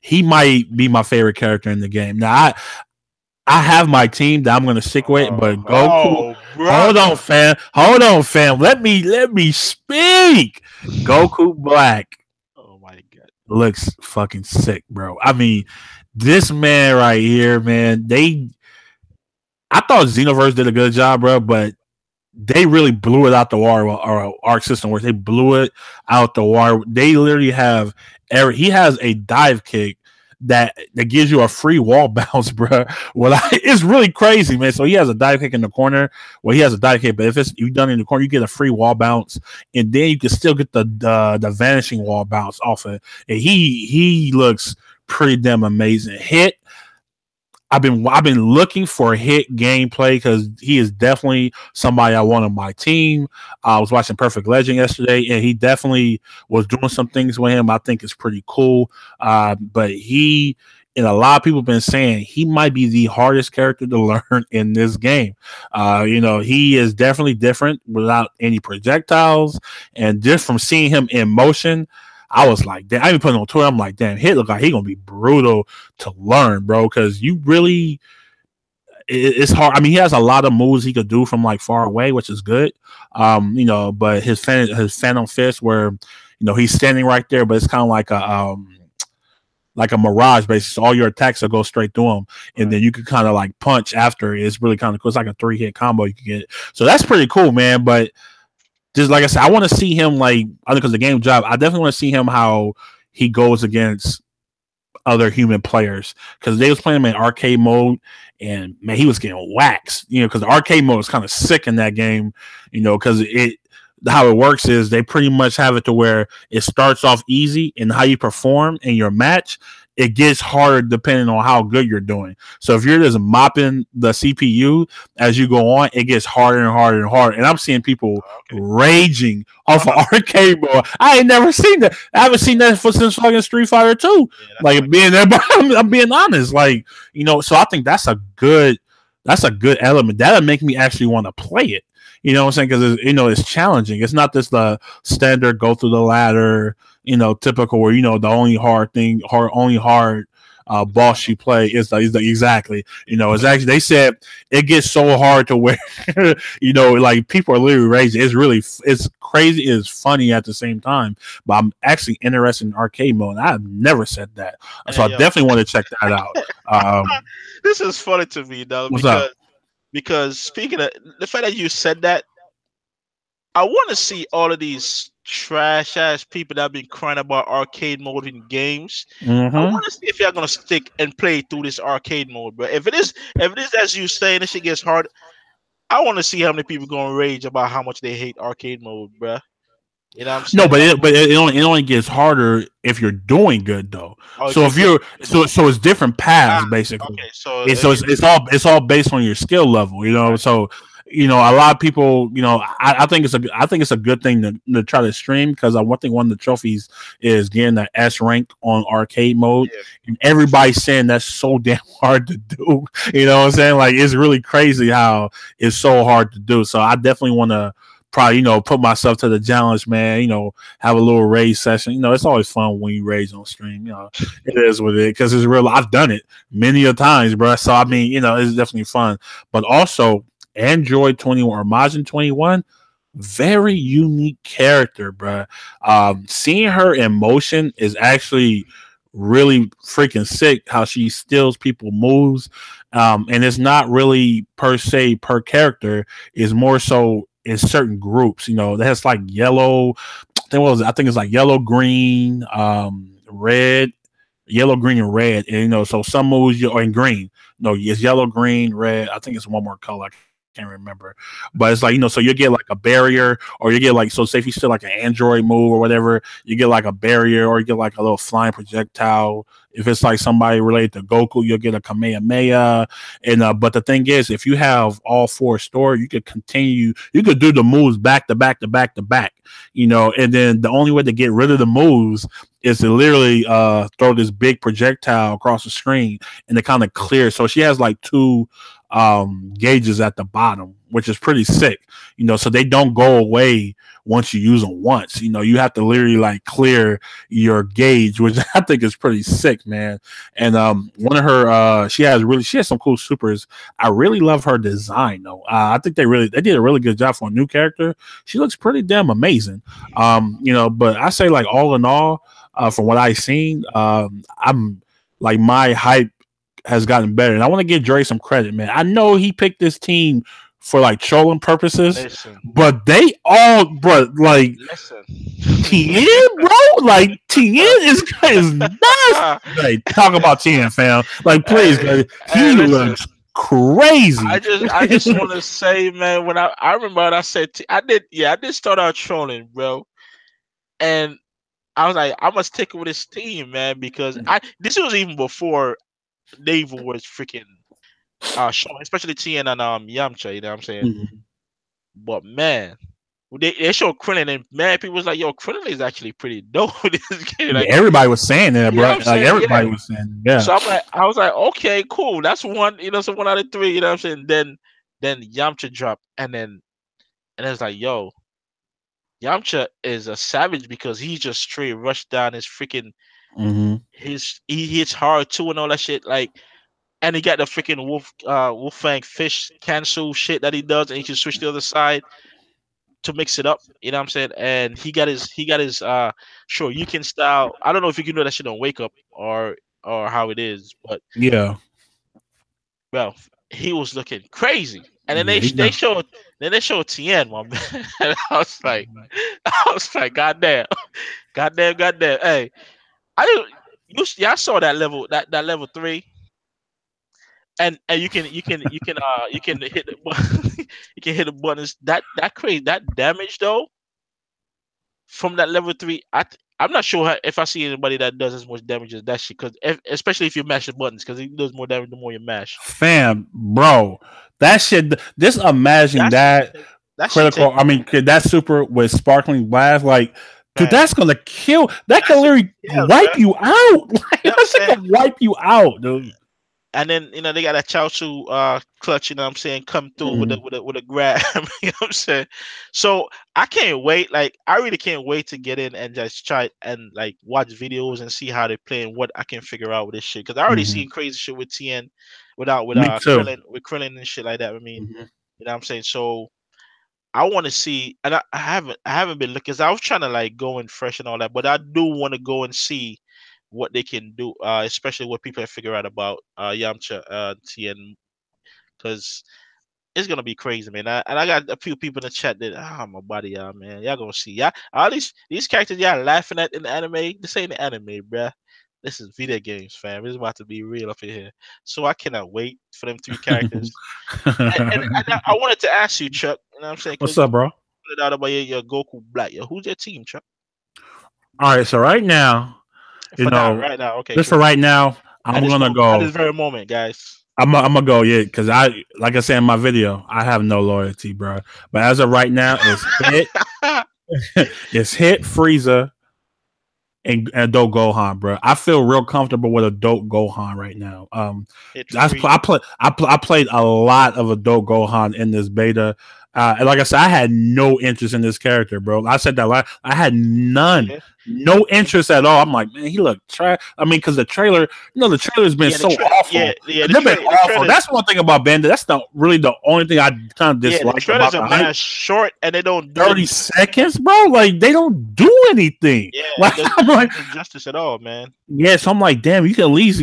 he might be my favorite character in the game. Now I have my team that I'm going to stick with, but Goku. Hold on, fam. Let me speak. Goku Black. Oh my god, looks fucking sick, bro. I mean, this man right here, man. I thought Xenoverse did a good job, bro, but they really blew it out the water. Or Arc System Works, they blew it out the water. They literally have. He has a dive kick that gives you a free wall bounce, bro. Well, it's really crazy, man. So he has a dive kick in the corner. Well, he has a dive kick, but if you done in the corner, you get a free wall bounce, and then you can still get the vanishing wall bounce off it. And he looks pretty damn amazing. Hit. I've been looking for Hit gameplay because he is definitely somebody I want on my team. I was watching Perfect Legend yesterday, and he definitely was doing some things with him. I think it's pretty cool. But and a lot of people have been saying he might be the hardest character to learn in this game. He is definitely different without any projectiles, and just from seeing him in motion, I was like, damn, I even put it on Twitter. I'm like, damn, Hit look like he's gonna be brutal to learn, bro. Because it's hard. I mean, he has a lot of moves he could do from far away, which is good. But his Phantom Fist, where he's standing right there, but it's kind of like a mirage, basically. So all your attacks will go straight through him, and then you can kind of punch after. It's really kind of cool. It's like a 3-hit combo you can get. So that's pretty cool, man. But just like I said, I want to see him because the game job. I definitely want to see him how he goes against other human players, because they was playing him in arcade mode, and man, he was getting waxed. Because the arcade mode is kind of sick in that game. Because how it works is they pretty much have it to where it starts off easy, and how you perform in your match, it gets harder depending on how good you're doing. So if you're just mopping the CPU as you go on, it gets harder and harder and harder. And I'm seeing people raging off of arcade mode. I ain't never seen that. I haven't seen that since fucking Street Fighter 2. Being there, but I'm being honest. So I think that's a good element. That'll make me actually want to play it. You know what I'm saying? Because it's challenging. It's not just the standard go through the ladder, typical where the only hard boss you play is exactly. It's actually, they said it gets so hard to where people are literally raging. It's crazy. It's funny at the same time. But I'm actually interested in arcade mode. I've never said that, so I definitely want to check that out. This is funny to me though. Because speaking of the fact that you said that, I want to see all of these trash ass people that have been crying about arcade mode in games. Mm-hmm. I want to see if y'all gonna stick and play through this arcade mode, bro. If it is as you say, this shit gets hard, I want to see how many people gonna rage about how much they hate arcade mode, bro. You know what I'm saying? No, but it only gets harder if you're doing good though. So if you're so it's different paths basically. Okay, so it's all based on your skill level, Right. So a lot of people, I think it's a good thing to try to stream, because one of the trophies is getting that S rank on arcade mode, and everybody's saying that's so damn hard to do. You know what I'm saying? It's really crazy how it's so hard to do. So I definitely want to probably, put myself to the challenge, man. Have a little raid session. It's always fun when you raid on stream. It is what it is because it's real. I've done it many a times, bro. So I mean, it's definitely fun. But also, Android 21 or Majin 21, very unique character, bro. Seeing her in motion is actually really freaking sick. How she steals people moves, and it's not really per se per character. It's more so in certain groups. That's like yellow. I think it's like yellow, green, red, yellow, green, and red. And so some moves are in green. No, it's yellow, green, red. I think it's one more color. Can't remember, but it's like so you get like a barrier, or you get like say if you still like an Android move or whatever, you get like a barrier, or you get like a little flying projectile. If it's like somebody related to Goku, you'll get a Kamehameha. And but the thing is, if you have all four stored, you could continue. You could do the moves back to back to back to back. And then the only way to get rid of the moves is to literally throw this big projectile across the screen and it kind of clears. So she has like two gauges at the bottom, which is pretty sick, so they don't go away once you use them once. You have to literally like clear your gauge, which I think is pretty sick, man. And one of her she has some cool supers. I really love her design though. I think they did a really good job for a new character. She looks pretty damn amazing. But I say like all in all, from what I've seen, I'm like my hype has gotten better, and I want to give Dre some credit, man. I know he picked this team for like trolling purposes, but they all, bro, like Tien, bro, like Tien is nuts. Like, talk about Tien, fam. Like, please, he looks crazy. I just want to say, man, when I remember when I said I did start out trolling, bro, and I was like, I must take it with this team, man, because this was even before they even was freaking showing, especially Tien and Yamcha, you know what I'm saying? Mm-hmm. But man, they showed Krillin, and man, people was like, yo, Krillin is actually pretty dope. This game. Like, everybody was saying that, bro. Like everybody was saying, yeah. So I was like, okay, cool. That's one, so 1 out of 3, you know what I'm saying? Then Yamcha dropped, and it's like, yo, Yamcha is a savage because he just straight rushed down his freaking he hits hard too and all that shit, like, and he got the freaking wolf fang fish cancel shit that he does, and he can switch the other side to mix it up, you know what I'm saying? And he got his sure you can style. I don't know if you can do that shit on Wake Up or how it is, but yeah, well, he was looking crazy. And then they showed Tien, my man. And I was like, goddamn. Hey, I saw that level, that level 3, and you can hit the button, you can hit the buttons. That crazy, that damage though from that level 3. I'm not sure if I see anybody that does as much damage as that shit, because especially if you mash the buttons, because he does more damage the more you mash. Fam, bro, that shit. Just imagine that critical. I mean, that super with sparkling blast, like. Dude, that's gonna kill. That can literally wipe you out. Like, that's gonna wipe you out, dude. And then they got that Chaozu clutch, you know what I'm saying, come through with a grab. You know what I'm saying? So I can't wait. Like, I really can't wait to get in and just try and like watch videos and see how they play and what I can figure out with this shit. Because I already seen crazy shit with Tien, with Krillin and shit like that. I mean, you know what I'm saying? So I want to see, and I haven't been looking, because I was trying to like go in fresh and all that, but I do want to go and see what they can do, especially what people have figured out about Yamcha, Tien, because it's gonna be crazy, man. And I got a few people in the chat that my body, man, y'all gonna see, all these characters y'all laughing at in the anime. This ain't the anime, bruh. This is video games, fam. It's about to be real up in here. So I cannot wait for them 3 characters. and I wanted to ask you, Chuck. You know what I'm saying? What's up, bro? Put it out about your Goku Black. Who's your team, Chuck? All right, so right now, right now, okay. Just for right now, I'm gonna go at this very moment, guys. I'm gonna go, because like I said in my video, I have no loyalty, bro. But as of right now, it's hit Frieza and dope Gohan, bro. I feel real comfortable with a dope Gohan right now. I played a lot of a dope Gohan in this beta. Like I said, I had no interest in this character, bro. I said that I had none, no interest at all. I'm like, man, he looked trash. I mean, because the trailer, the trailer's been so awful. They've been awful. That's one thing about Bandit. That's really the only thing I kind of dislike. The trailers are mad short, and they don't do 30 seconds, bro. Like they don't do anything. Yeah, like, I'm like justice at all, man. Yeah, so I'm like, damn, you can at least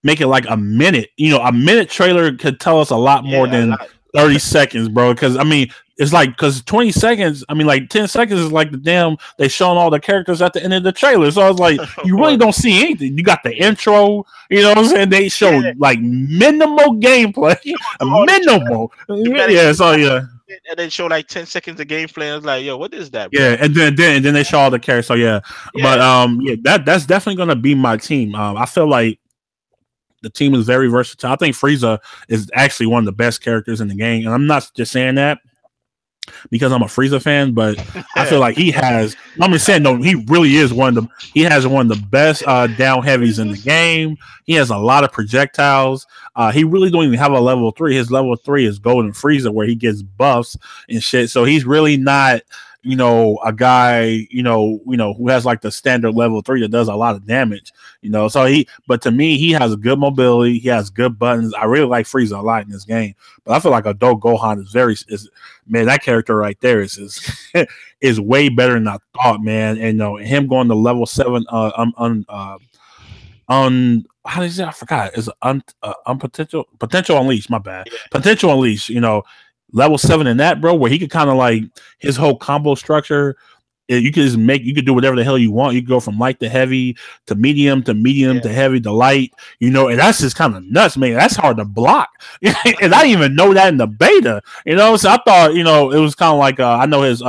make it like a minute. A minute trailer could tell us a lot more than 30 seconds, bro. Because I mean, it's like 20 seconds. I mean, like 10 seconds is like they showing all the characters at the end of the trailer. So I was like, you really don't see anything. You got the intro. You know what I'm saying? They show like minimal gameplay, minimal. Yeah. So yeah. And then show like 10 seconds of gameplay. And I was like, yo, what is that, bro? Yeah, and then they show all the characters. So yeah. But that's definitely gonna be my team. I feel like the team is very versatile. I think Frieza is actually one of the best characters in the game, and I'm not just saying that because I'm a Frieza fan, but I feel like he has. I'm just saying, no, he really is one of the. He has one of the best down heavies in the game. He has a lot of projectiles. He really don't even have a level 3. His level 3 is Golden Frieza, where he gets buffs and shit. So he's really not, a guy, who has like the standard level 3 that does a lot of damage, So but to me, he has a good mobility. He has good buttons. I really like Frieza a lot in this game, but I feel like Adult Gohan is man, that character right there is is way better than I thought, man. And him going to level 7, how do you say? I forgot. It's potential unleash. My bad. Potential unleash. Level 7 in that, bro, where he could kind of like his whole combo structure. You could do whatever the hell you want. You could go from light to heavy to medium to heavy to light, and that's just kind of nuts, man. That's hard to block. And I didn't even know that in the beta, So I thought, it was kind of like, I know his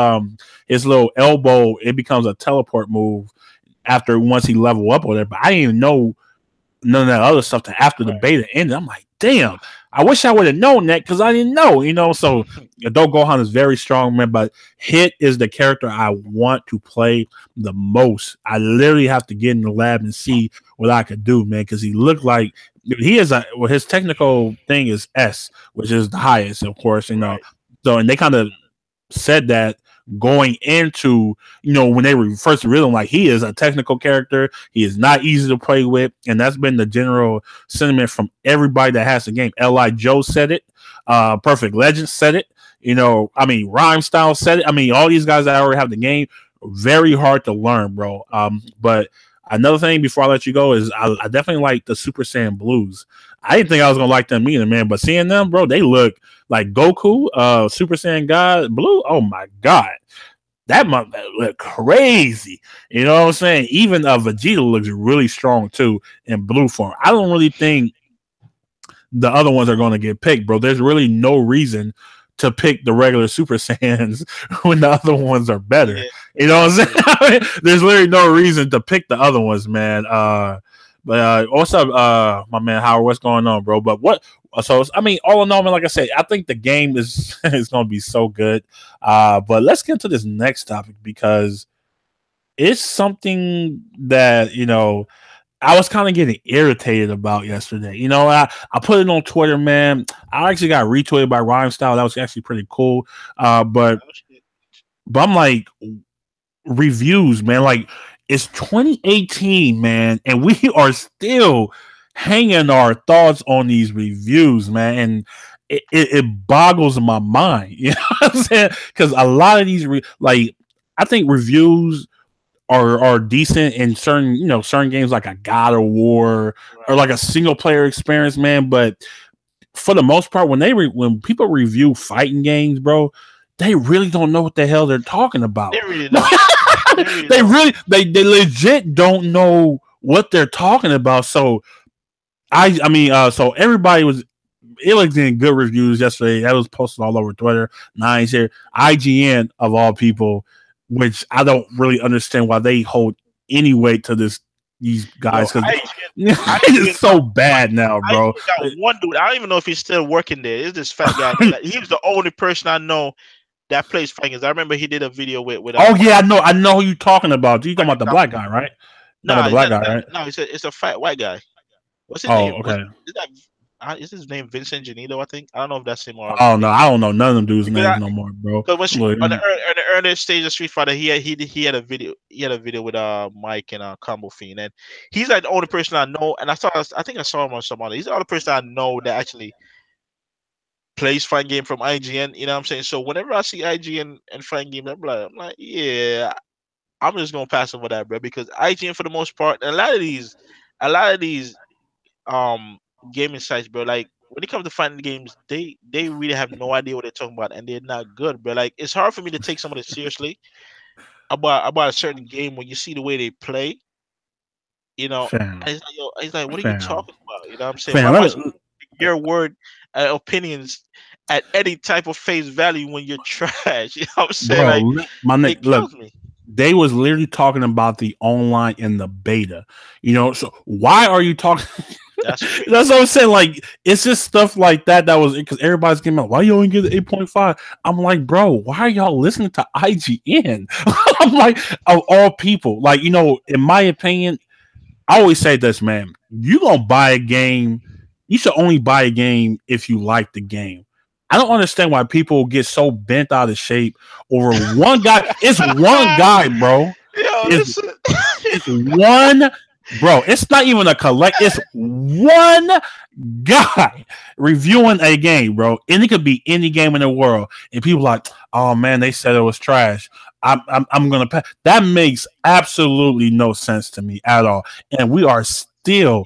little elbow, it becomes a teleport move once he level up or whatever, but I didn't even know none of that other stuff after the beta ended. I'm like, damn, I wish I would have known that because I didn't know, So Adult Gohan is very strong, man, but Hit is the character I want to play the most. I literally have to get in the lab and see what I could do, man, because he looked like his technical thing is S, which is the highest, of course, So, and they kind of said that going into, when they were first revealed him, like he is a technical character. He is not easy to play with. And that's been the general sentiment from everybody that has the game. L.I. Joe said it. Perfect Legends said it. Rhyme Style said it. All these guys that already have the game, very hard to learn, bro. But another thing before I let you go is I definitely like the Super Saiyan Blues. I didn't think I was going to like them either, man. But seeing them, bro, they look like Goku, Super Saiyan God Blue. Oh, my God. That might look crazy. You know what I'm saying? Even Vegeta looks really strong, too, in blue form. I don't really think the other ones are going to get picked, bro. There's really no reason to pick the regular Super Saiyans when the other ones are better. Yeah. You know what I'm saying? There's literally no reason to pick the other ones, man. But what's up, my man Howard? What's going on, bro? But all in all, man, like I said, I think the game is going to be so good. But let's get into this next topic because it's something that I was kind of getting irritated about yesterday. I put it on Twitter, man. I actually got retweeted by Rhyme Style. That was actually pretty cool. But I'm like, reviews, man. Like, it's 2018, man, and we are still hanging our thoughts on these reviews, man. And it boggles my mind. You know what I'm saying? Because a lot of these, I think reviews are decent in certain games like a God of War or like a single player experience, man. But for the most part, when people review fighting games, bro, they really don't know what the hell they're talking about. They really don't. they legit don't know what they're talking about. So so everybody was getting good reviews yesterday. That was posted all over Twitter. Nice here. IGN of all people, which I don't really understand why they hold any weight to these guys because it's so bad now, bro. I got one dude. I don't even know if he's still working there. It's this fat guy. He was the only person I know that plays fighters. I remember he did a video with. Oh yeah, I know who you're talking about. You talking about the black guy, right? No, the black guy, right? No, it's a fat white guy. What's his name? Okay. is his name Vincent Janito? I think I don't know if that's him or Oh no, I don't know none of them dudes' because names no more, bro. because Look, on the earlier stage of Street Fighter, he had a video. He had a video with Mike and Combo Fiend, and he's like the only person I know. And I think I saw him on some other. He's the only person I know that actually plays fighting game from IGN. You know what I'm saying? So whenever I see IGN and fighting game, I'm like, yeah, I'm just gonna pass over that, bro, because IGN for the most part, and a lot of these um gaming sites, bro, like when it comes to fighting games, they really have no idea what they're talking about, and they're not good, bro. Like it's hard for me to take somebody seriously about a certain game when you see the way they play, you know. fam, And it's like, yo, it's like, what are you fam, talking about? You know what I'm saying? Why fam. am I supposed to take your word opinions at any type of face value when you're trash? You know what I'm saying? Bro, Like my it neck. Look, kills me. they was literally talking about the online in the beta. You know, so why are you talking? That's crazy. That's what I'm saying. Like, it's just stuff like that. That was because everybody's getting out. Why you only get the 8.5? I'm like, bro, why are y'all listening to IGN? I'm like, of all people, like, you know, in my opinion, I always say this, man. You gonna buy a game, you should only buy a game if you like the game. I don't understand why people get so bent out of shape over one guy. It's one guy, bro. Yo, It's listen. it's one, bro. It's not even a collect. It's one guy reviewing a game, bro. And it could be any game in the world. And people like, oh man, they said it was trash. I'm gonna pass. That makes absolutely no sense to me at all. And we are still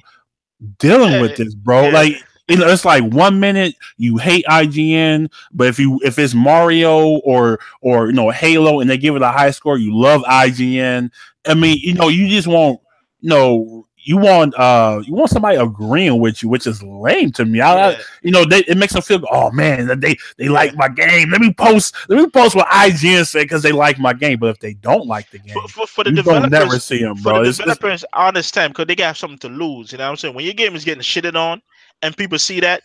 dealing with Hey, this, bro. yeah. Like, you know, it's like 1 minute you hate IGN, but if it's Mario or you know Halo and they give it a high score, you love IGN. I mean, you know, you just want, you know, you want somebody agreeing with you, which is lame to me. Yeah, You know, it makes them feel, oh man, they yeah. like my game. Let me post what IGN say because they like my game. But if they don't like the game, For the you don't never developers, see them, bro. It's I understand because they got something to lose. You know what I'm saying? When your game is getting shitted on and people see that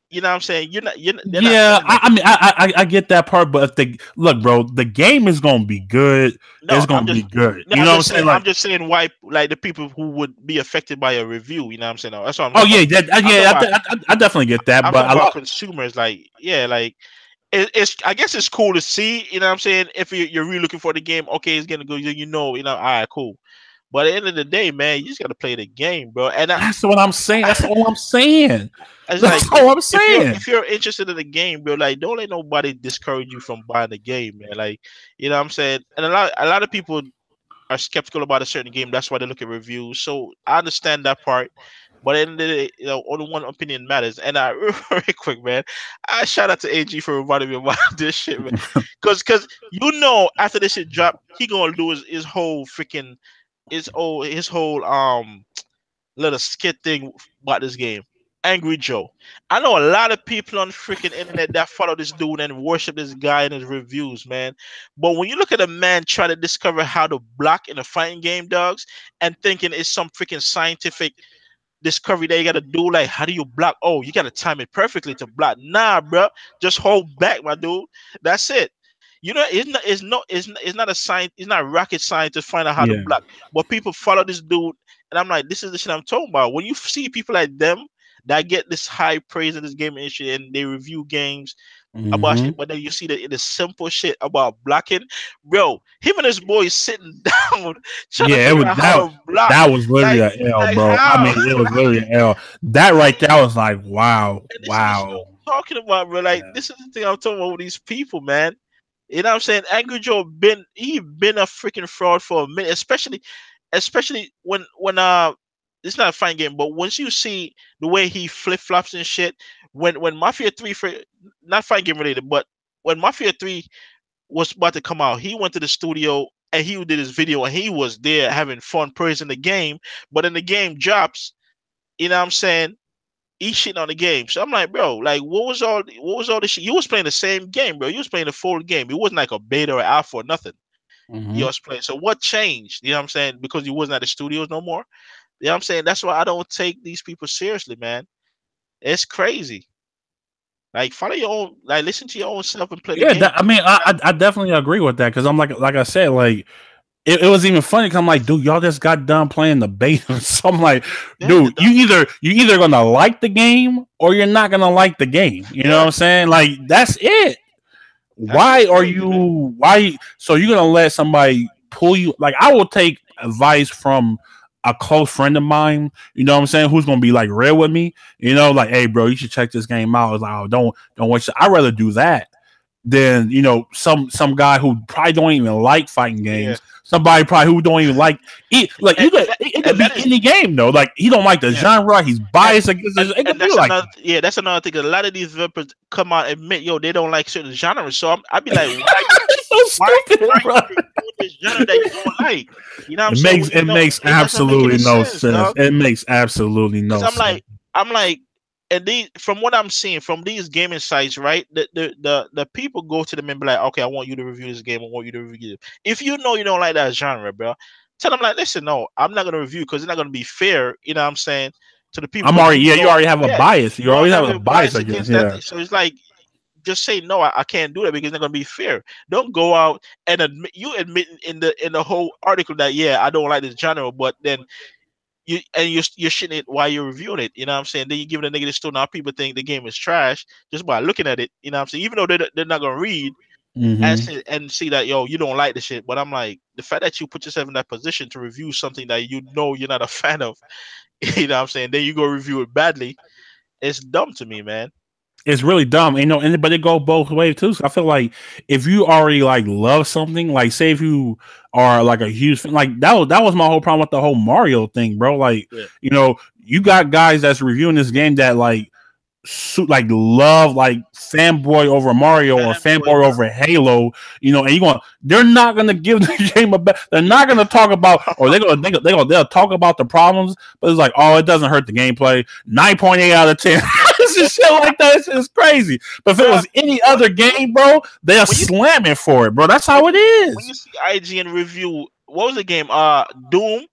you know what I'm saying, they're not Yeah, feeling that. I mean, I get that part, but if the look, bro, the game is gonna be good. It's No, gonna be good. no, You know what I'm saying? I'm Like, just saying why like the people who would be affected by a review. You know what I'm saying? No, that's what I'm oh talking yeah, about. I'm talking about I definitely get that, I'm but talking about consumers. Like yeah, like it's I guess it's cool to see. You know what I'm saying? If you're really looking for the game, okay, it's gonna go. All right, cool. But at the end of the day, man, you just gotta play the game, bro. And that's what I'm saying. That's all I'm saying. it's That's like all I'm saying. if you're interested in the game, bro, like don't let nobody discourage you from buying the game, man. Like you know what I'm saying? And a lot of people are skeptical about a certain game. That's why they look at reviews. So I understand that part. But at the end of the day, only one opinion matters. And I real quick, man, I shout out to AG for reminding me about this shit, man. Cause after this shit drop, he gonna do his whole freaking his whole little skit thing about this game. Angry Joe. I know a lot of people on freaking internet that follow this dude and worship this guy and his reviews, man. But when you look at a man try to discover how to block in a fighting game, dogs, and thinking it's some freaking scientific discovery that you gotta do, like how do you block? Oh, you gotta time it perfectly to block. Nah, bro, just hold back, my dude. That's it. It's not a science. It's not rocket science to find out how to Yeah. block. But people follow this dude, and I'm like, this is the shit I'm talking about. When you see people like them that get this high praise in this game industry and they review games about Hmm. shit, but then you see that it is simple shit about blocking, bro. Him and his boys sitting down trying to Yeah, it figure was out how to block. that was literally Like, an L, like bro. I how? mean, it was literally an L. That right there was like, wow, And this is the shit wow. I'm talking about, bro. Like, Yeah. this is the thing I'm talking about with these people, man. You know what I'm saying? Angry Joe been a freaking fraud for a minute, especially when it's not a fine game, but once you see the way he flip flops and shit, when Mafia 3 for not fine game related, but when Mafia 3 was about to come out, he went to the studio and he did his video and he was there having fun praising the game, but in the game drops, you know what I'm saying? He shitting on the game. So I'm like, bro, like what was all this shit? You was playing the same game, bro. You was playing the full game. It wasn't like a beta or alpha or nothing. You Hmm. was playing. So what changed? You know what I'm saying? Because you wasn't at the studios no more. You know what I'm saying? That's why I don't take these people seriously, man. It's crazy. Like follow your own, like listen to your own self and play the Yeah, game. I mean, I definitely agree with that because I'm like I said, like it was even funny because I'm like, dude, y'all just got done playing the beta. So I'm like, Yeah, dude, you either gonna like the game or you're not gonna like the game. You know what I'm saying? Like that's it. that's Why just are crazy, man. you why so you're gonna let somebody pull you? Like I will take advice from a close friend of mine, you know what I'm saying, who's gonna be like real with me, you know, like, hey bro, you should check this game out. I was like, oh, don't waste. I'd rather do that than some guy who probably don't even like fighting Yeah, games. Somebody probably who don't even like it. Like and, it could be that is any game though. Like he don't like the yeah. genre. He's And, biased against it. It could be that's like another that's another thing. A lot of these developers come out and admit, yo, they don't like certain genres. So I'd be like, it's so stupid, why bro. you reviewing this genre that you don't like? You know what I'm It saying? makes When you it know makes it doesn't make absolutely any no sense, sense. dog. It makes absolutely Because no sense. I'm like, and these from what I'm seeing from these gaming sites, right? The people go to them and be like, okay, I want you to review this game. I want you to review it. If you know you don't like that genre, bro, tell them like, listen, no, I'm not gonna review because it's not gonna be fair. You know what I'm saying, to the people I'm because already you already have a yeah, bias. You you always already have have a a bias, bias I guess. against that Yeah. thing. So it's like just say no, I can't do that because it's not gonna be fair. Don't go out and admit in the whole article that yeah, I don't like this genre, but then you're shitting it while you're reviewing it. You know what I'm saying? Then you give it a negative score. Now people think the game is trash just by looking at it. You know what I'm saying? Even though they're not gonna read Mm-hmm. and see that yo, you don't like the shit. But I'm like, the fact that you put yourself in that position to review something that you know you're not a fan of, you know what I'm saying? Then you go review it badly. It's dumb to me, man. It's really dumb, but it go both ways too. So I feel like if you already like love something, like say if you are like a huge fan, like that was my whole problem with the whole Mario thing, bro. Like Yeah. you got guys that's reviewing this game that like love like fanboy over Mario or Fanboy, fanboy bro. over Halo, and they're not gonna give the game they're not gonna talk about or they'll talk about the problems, but it's like, oh, it doesn't hurt the gameplay. 9.8 out of 10. It's just shit like that. It's crazy. But if it Bro, was any other game, bro, they'll when you slam it for it, bro. That's when how it when is. you see IGN review, what was the game? Doom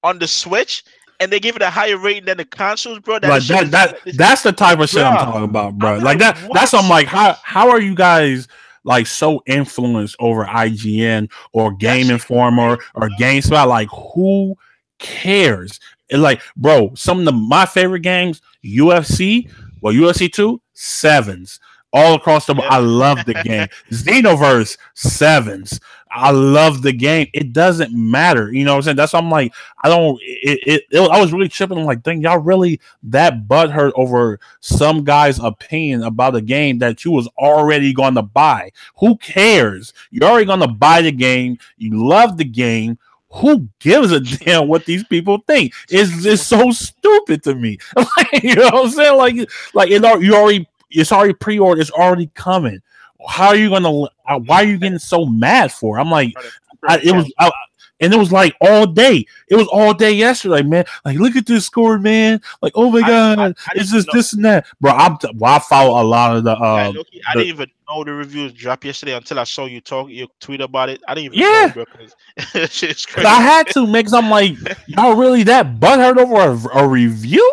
on the Switch, and they give it a higher rating than the consoles, bro. That Like shit is, that's the type of shit I'm bro. talking about, I'm bro. Like like, that's I'm what? like, how are you guys like so influenced over IGN or That Game shit Informer crazy, or bro. GameSpot? Like, who cares? And like, bro, some of my favorite games, UFC, well, UFC 2, sevens. All across the board. Yeah, I love the game. Xenoverse, sevens. I love the game. It doesn't matter. You know what I'm saying? That's why I'm like, I don't I was really tripping. I'm like, dang, y'all really that butthurt over some guy's opinion about a game that you was already going to buy. Who cares? You're already going to buy the game. You love the game. Who gives a damn what these people think? It's just so stupid to me. Like, you know what I'm saying? It's already pre-ordered. It's already coming. How are you gonna? Why are you getting so mad for? I'm like, bro, bro, it was, and it was like all day. It was all day yesterday, man. Like, look at this score, man. Like, oh my god, I it's didn't even just know. this and that, bro. I follow a lot of Loki, I the didn't even know the reviews dropped yesterday until I saw you tweet about it. I didn't even know, yeah. bro, because that shit is Cause I crazy. had to, man. Cause I'm like, y'all really that butthurt over a review?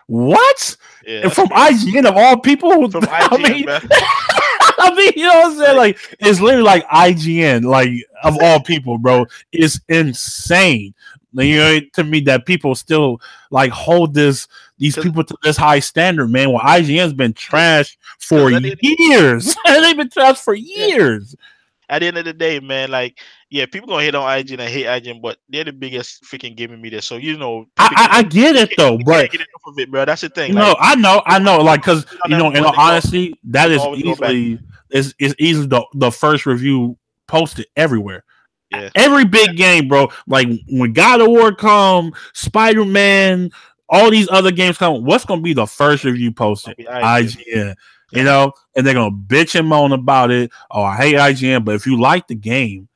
What? Yeah, And that's from crazy. IGN of all people, From I IGN, mean, bro. you know what I'm saying? Like, Like, it's literally like IGN, like of all people, bro. It's insane. Like, to me that people still like hold these 'cause people to this high standard, man. Well, IGN's been trash for at the, years. They've been trash for yeah, years. at the end of the day, man, like, yeah, people gonna hate on IGN and hate IGN, but they're the biggest freaking gaming media. So people I get it though, you but can't get enough of it, bro. That's the thing. Like, I know, like, because on them, in but all honesty, that they is always go back. easily the first review posted everywhere. Yeah, Every big game, bro. Like when God of War come, Spider Man, all these other games come. What's gonna be the first review it's gonna posted? be IGN. IGN. And they're gonna bitch and moan about it. Oh, I hate IGN, but if you like the game,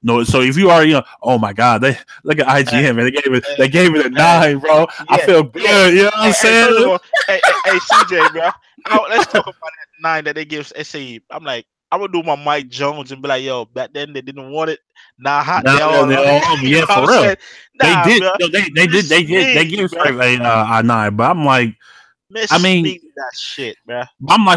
no. So if you are, oh my God, they look at IGN, man. They gave it a Hey, 9, bro. I yeah, feel yeah. good. You know what I'm First of saying? all, hey, CJ, bro. Let's talk about that 9 that they give SAE. I'm like, I would do my Mike Jones and be like, yo, back then they didn't want it. Now hot, No, they all love it. You know yeah, what I'm for real. saying? They Nah, did. bro. They Miss did. They me, gave bro. straight a 9, but I'm like, I Miss mean, me with that shit, bro.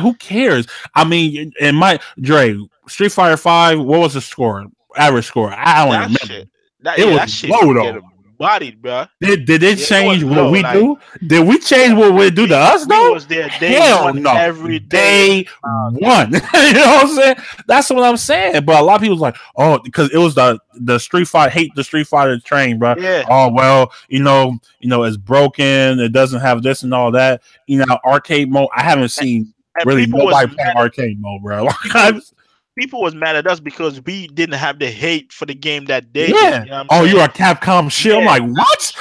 who cares? I mean, and my Dre Street Fighter 5. What was the score? Average score? I don't even That remember. shit. It was low though. Bodied, bro. Did it change what we do? Did we change what we do to us though? Was there day one no. Every day one. You know what I'm saying? That's what I'm saying. But a lot of people was like, oh, because it was the Street Fighter, hate the Street Fighter train, bro. Yeah. Oh well, you know, it's broken. It doesn't have this and all that. You know, arcade mode. I haven't seen really nobody play arcade mode, bro. People was mad at us because we didn't have the hate for the game that day. Yeah. You know you're a Capcom shit. Yeah. I'm like, what?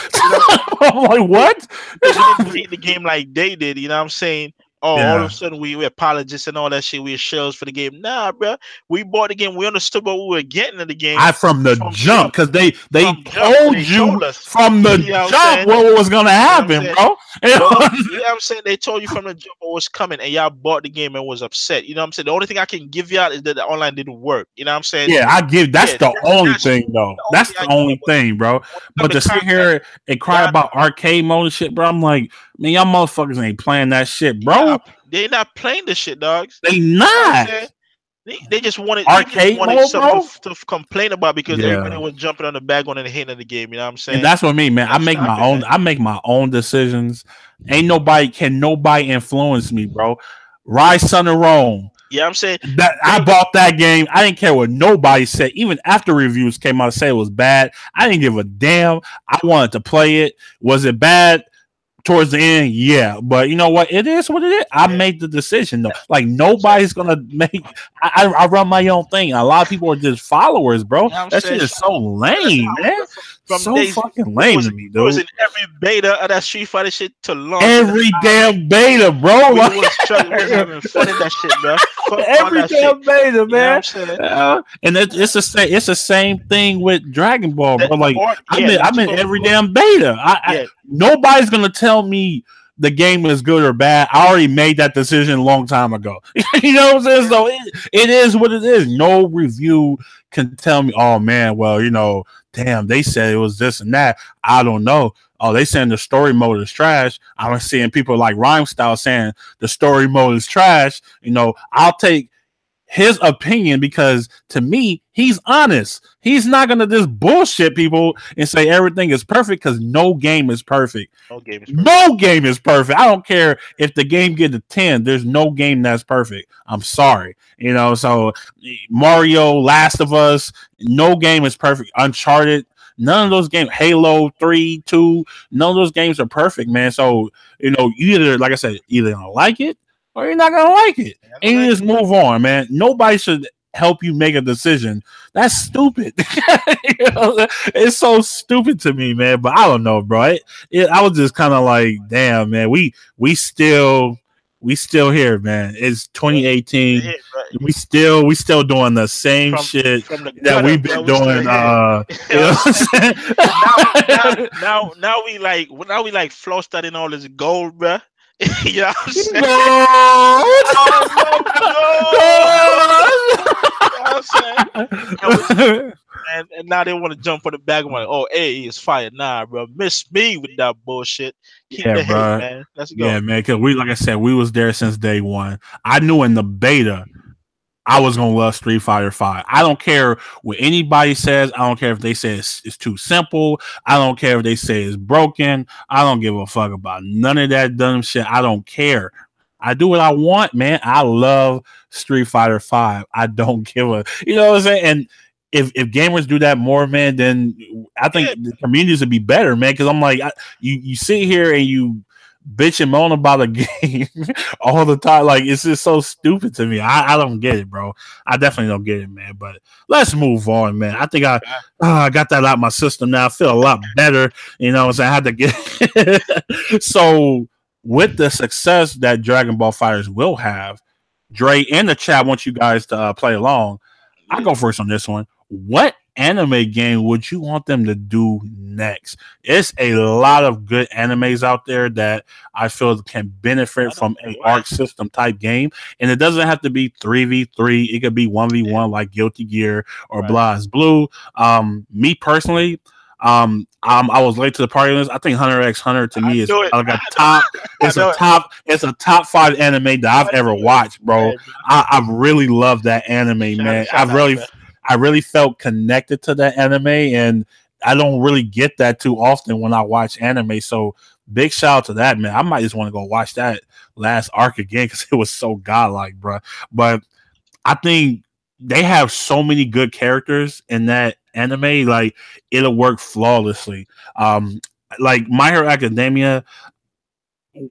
I'm like, what? We didn't hate the game like they did. You know what I'm saying? Oh, all of a sudden we apologists and all that shit. We were shells for the game. Nah, bro. We bought the game. We understood what we were getting in the game. From the jump, because they told you from the jump what was gonna happen, bro. You know what I'm saying? They told you from the jump what was coming, and y'all bought the game and was upset. You know what I'm saying? The only thing I can give y'all is that the online didn't work. You know what I'm saying? Yeah, that's the only thing, though. That's the only thing, bro. But to sit here and cry about arcade mode and shit, bro, I'm like, man, y'all motherfuckers ain't playing that shit, bro. They're not playing the shit, dogs. They not. They just wanted arcade mode, something to complain about because everybody was jumping on the bag on the hate of the game. You know what I'm saying? And that's what I mean, man. I make my own. I make my own decisions. Ain't nobody influence me, bro. Rise, Sun, and Rome. Yeah, I'm saying that I bought that game. I didn't care what nobody said. Even after reviews came out and said it was bad, I didn't give a damn. I wanted to play it. Was it bad? Towards the end, yeah, but you know what? It is what it is. I made the decision though. Like nobody's gonna make. I run my own thing. A lot of people are just followers, bro. That shit is so lame, man. So fucking lame to me, dude. It was in every beta of that Street Fighter shit to launch. Every damn beta, bro. We was having fun in that shit, bro. Every damn beta, man. And it's the same thing with Dragon Ball, bro. Like I'm in every damn beta. Nobody's gonna tell me the game is good or bad. I already made that decision a long time ago. You know what I'm saying? So it is what it is. No review can tell me, oh man, well, you know, damn, they said it was this and that. I don't know. Oh, they saying the story mode is trash. I'm seeing people like Rhyme Style saying the story mode is trash. You know, I'll take his opinion because to me, he's honest. He's not gonna just bullshit people and say everything is perfect because no game is perfect. No game is perfect. I don't care if the game gets a 10. There's no game that's perfect. I'm sorry. You know, so Mario, Last of Us, no game is perfect. Uncharted, none of those games, Halo 3, 2, none of those games are perfect, man. So, you know, you either, like I said, either gonna like it or you're not gonna like it. And you just move on, man. Nobody should help you make a decision. That's stupid. You know, it's so stupid to me, man. But I don't know, bro. I was just kind of like, damn, man. We still here, man. It's 2018. Yeah, right. We still doing the same shit that we've been doing. You know now we like flow studying all this gold, bro. You know what I'm saying? No. And now they want to jump on the back and like, oh, hey, it's fire. Nah, bro, miss me with that bullshit. Keep the hate, man. Let's go. Yeah, man. Because like I said, we was there since day one. I knew in the beta I was gonna love Street Fighter 5. I don't care what anybody says. I don't care if they say it's too simple. I don't care if they say it's broken. I don't give a fuck about none of that dumb shit. I don't care. I do what I want, man. I love Street Fighter 5. I don't give a, you know what I'm saying? And if gamers do that more, man, then I think the communities would be better, man. Because I'm like, you sit here and you bitch and moan about a game all the time. Like, it's just so stupid to me. I don't get it, bro. I definitely don't get it, man. But let's move on, man. I think I got that out of my system now. I feel a lot better. You know what I'm saying? I had to get so with the success that Dragon Ball Fighters will have, Dre in the chat wants you guys to play along. I'll go first on this one. What anime game would you want them to do next? It's a lot of good animes out there that I feel can benefit from a arc system type game, and it doesn't have to be 3v3. It could be 1v1 like Guilty Gear or Blaz Blue. Me personally, I was late to the party list. I think Hunter x Hunter to me is like a top. It's a top 5 anime that I've ever watched, bro. I really love that anime, man. I really felt connected to that anime, and I don't really get that too often when I watch anime. So big shout out to that, man. I might just want to go watch that last arc again because it was so godlike, bro. But I think they have so many good characters in that anime, like it'll work flawlessly. Like My Hero Academia,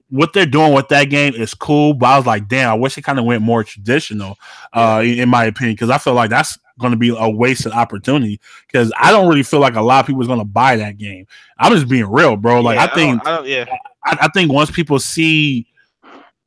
what they're doing with that game is cool, but I was like, damn, I wish it kind of went more traditional, in my opinion, because I feel like that's going to be a wasted opportunity. Because I don't really feel like a lot of people is going to buy that game. I'm just being real, bro. Like I think once people see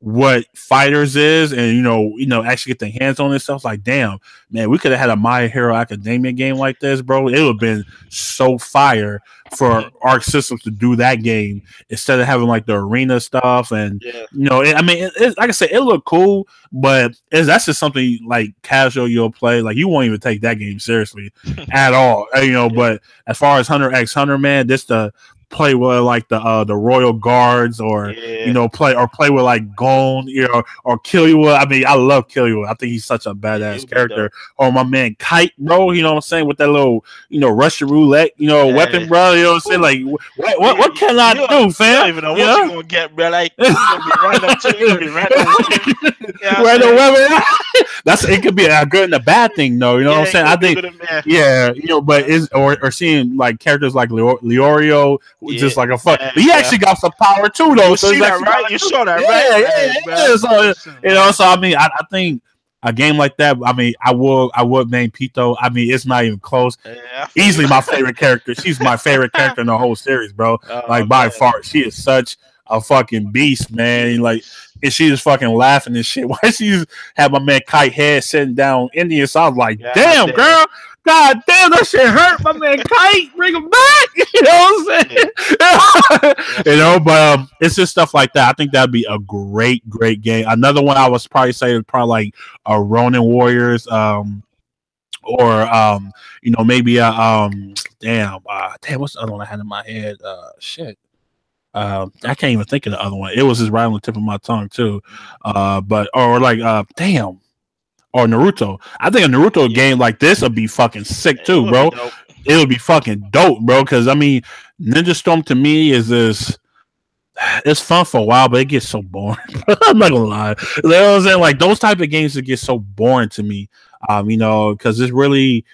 what Fighters is, and you know, actually get their hands on this stuff, like, damn, man, we could have had a My Hero Academia game like this, bro. It would have been so fire for Arc Systems to do that game instead of having like the arena stuff. And you know, I mean, like I said, it looked cool, but that's just something like casual you'll play. Like you won't even take that game seriously at all, you know. But as far as Hunter x Hunter, man, this the play with like the Royal Guards, or you know, play with like Gon, you know, or Killua. I mean, I love Killua. I think he's such a badass character. Or my man Kite, bro. You know what I'm saying, with that little, you know, Russian roulette, you know, weapon, bro. You know what I'm saying? Like, what can I do, fam? I don't even know what you gonna get, bro. Like, you gonna be random too. You gonna be random weapon. That's it. Could be a good and a bad thing, though. You know what I'm saying? I think, you know, but is or seeing like characters like Leorio. Just like a fuck. But he actually got some power too, though. You see that, right? You saw that, right? Yeah. So, you know, so I mean, I think a game like that, I mean, I would name Pito. I mean, it's not even close. Easily my favorite character. She's my favorite character in the whole series, bro. Like by far, she is such a fucking beast, man. Like, and she was fucking laughing and shit. Why she had my man Kite Head sitting down Indian? So I was like, damn, girl. God damn, that shit hurt. My man Kite, bring him back. You know what I'm saying? You know, but it's just stuff like that. I think that'd be a great game. Another one I was probably saying is probably like a Ronin Warriors, or you know, maybe a damn, what's the other one I had in my head? Shit. I can't even think of the other one. It was just right on the tip of my tongue too. But or like damn. Or Naruto. I think a Naruto game like this would be fucking sick too, bro. It would be fucking dope, bro. Because I mean, Ninja Storm to me is this. It's fun for a while, but it gets so boring. I'm not gonna lie. You know what I'm saying? Like those type of games that get so boring to me. You know, because it's really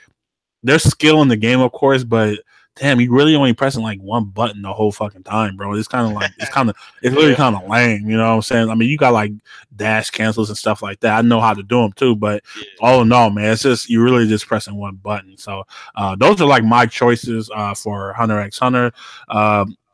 there's skill in the game, of course, but damn, you really only pressing like one button the whole fucking time, bro. It's kind of like it's really kind of lame, you know what I'm saying? I mean, you got like dash cancels and stuff like that. I know how to do them too, but all in all, man, it's just you're really just pressing one button. So those are like my choices for Hunter x Hunter.